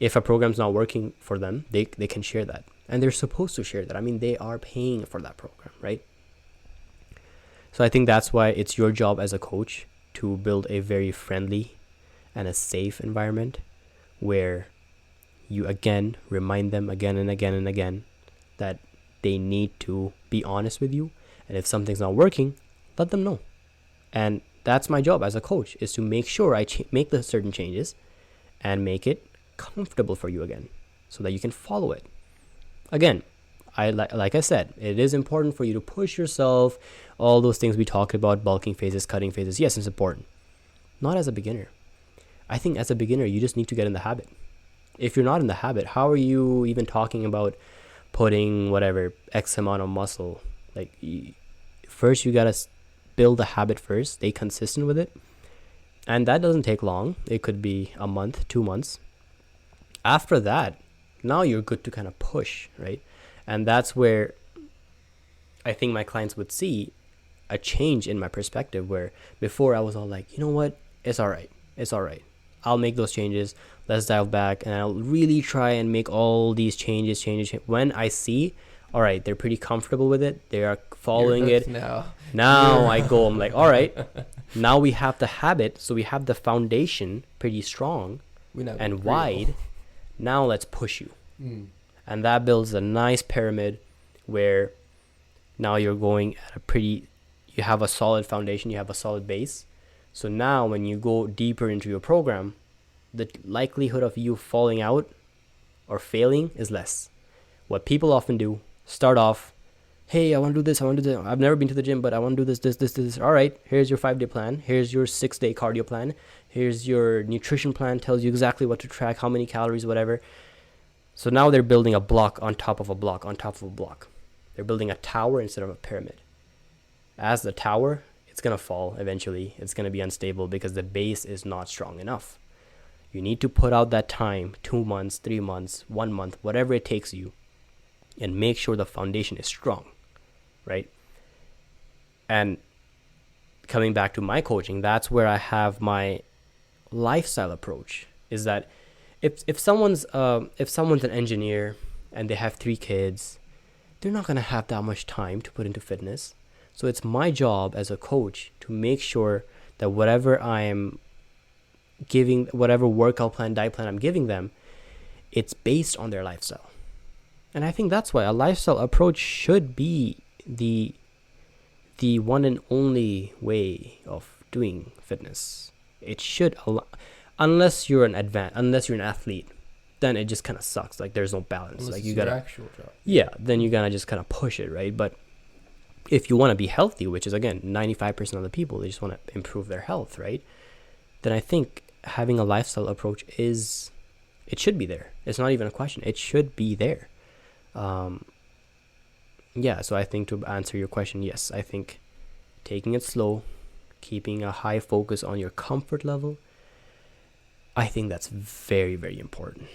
If a program's not working for them, they can share that. And they're supposed to share that. I mean, they are paying for that program, right? So I think that's why it's your job as a coach to build a very friendly and a safe environment where you again remind them again and again and again that they need to be honest with you. And if something's not working, let them know. And that's my job as a coach, is to make sure I make the certain changes and make it comfortable for you again so that you can follow it. Again, like I said, it is important for you to push yourself, all those things we talked about, bulking phases, cutting phases. Yes, it's important. Not as a beginner. I think as a beginner, you just need to get in the habit. If you're not in the habit, how are you even talking about putting whatever X amount of muscle? Like, first you got to build the habit first, stay consistent with it. And that doesn't take long. It could be a month, 2 months. After that, now you're good to kind of push, right? And that's where I think my clients would see a change in my perspective, where before I was all like, you know what? It's all right. It's all right. I'll make those changes. Let's dial back. And I'll really try and make all these changes. When I see, all right, they're pretty comfortable with it. They are following it. Now I go, I'm like, all right, now we have the habit. So we have the foundation pretty strong and wide. Now let's push you. And that builds a nice pyramid where now you're going at you have a solid foundation, you have a solid base. So now when you go deeper into your program, the likelihood of you falling out or failing is less. What people often do, start off, hey, I want to do this. I've never been to the gym, but I want to do this. All right, here's your 5-day plan. Here's your 6-day cardio plan. Here's your nutrition plan, tells you exactly what to track, how many calories, whatever. So now they're building a block on top of a block on top of a block. They're building a tower instead of a pyramid. As the tower, it's going to fall eventually. It's going to be unstable because the base is not strong enough. You need to put out that time, 2 months, 3 months, 1 month, whatever it takes you, and make sure the foundation is strong, right? And coming back to my coaching, that's where I have my lifestyle approach, is that if someone's an engineer and they have 3 kids, they're not going to have that much time to put into fitness. So it's my job as a coach to make sure that whatever I'm giving, whatever workout plan, diet plan I'm giving them, it's based on their lifestyle. And I think that's why a lifestyle approach should be the one and only way of doing fitness. It should, unless you're an athlete, then it just kind of sucks. Like there's no balance. Unless like it's you your gotta, actual job. yeah, then you gotta just kind of push it, right? But if you want to be healthy, which is again 95% of the people, they just want to improve their health, right? Then I think having a lifestyle approach it should be there. It's not even a question. It should be there. Yeah, so I think to answer your question, yes, I think taking it slow, keeping a high focus on your comfort level, I think that's very, very important.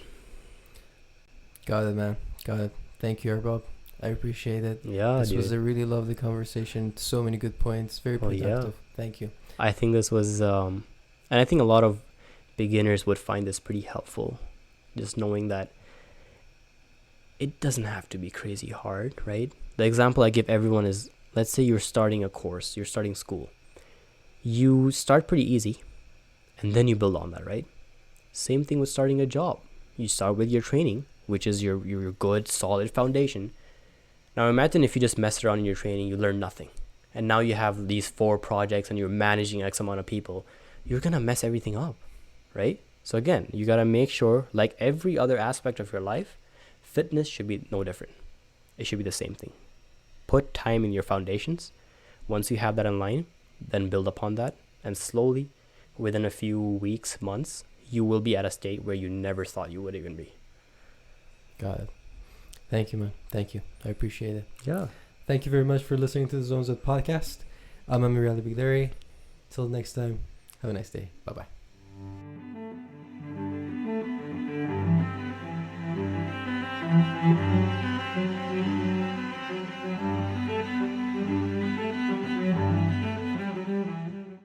Got it, man. Got it. Thank you, Arbab. I appreciate it. Yeah, this dude. was a really lovely conversation. So many good points. Very productive. Thank you. I think this was, and I think a lot of beginners would find this pretty helpful. Just knowing that it doesn't have to be crazy hard, right? The example I give everyone is, let's say you're starting a course, you're starting school. You start pretty easy, and then you build on that, right? Same thing with starting a job. You start with your training, which is your good, solid foundation. Now imagine if you just mess around in your training, you learn nothing. And now you have these 4 projects and you're managing X amount of people. You're going to mess everything up, right? So again, you got to make sure, like every other aspect of your life, fitness should be no different. It should be the same thing. Put time in your foundations. Once you have that in line, then build upon that. And slowly, within a few weeks, months, you will be at a state where you never thought you would even be. Got it. Thank you, man. Thank you. I appreciate it. Yeah. Thank you very much for listening to the Zones Up podcast. I'm Amirali Bigleri. Till next time, have a nice day. Bye-bye. Thank you.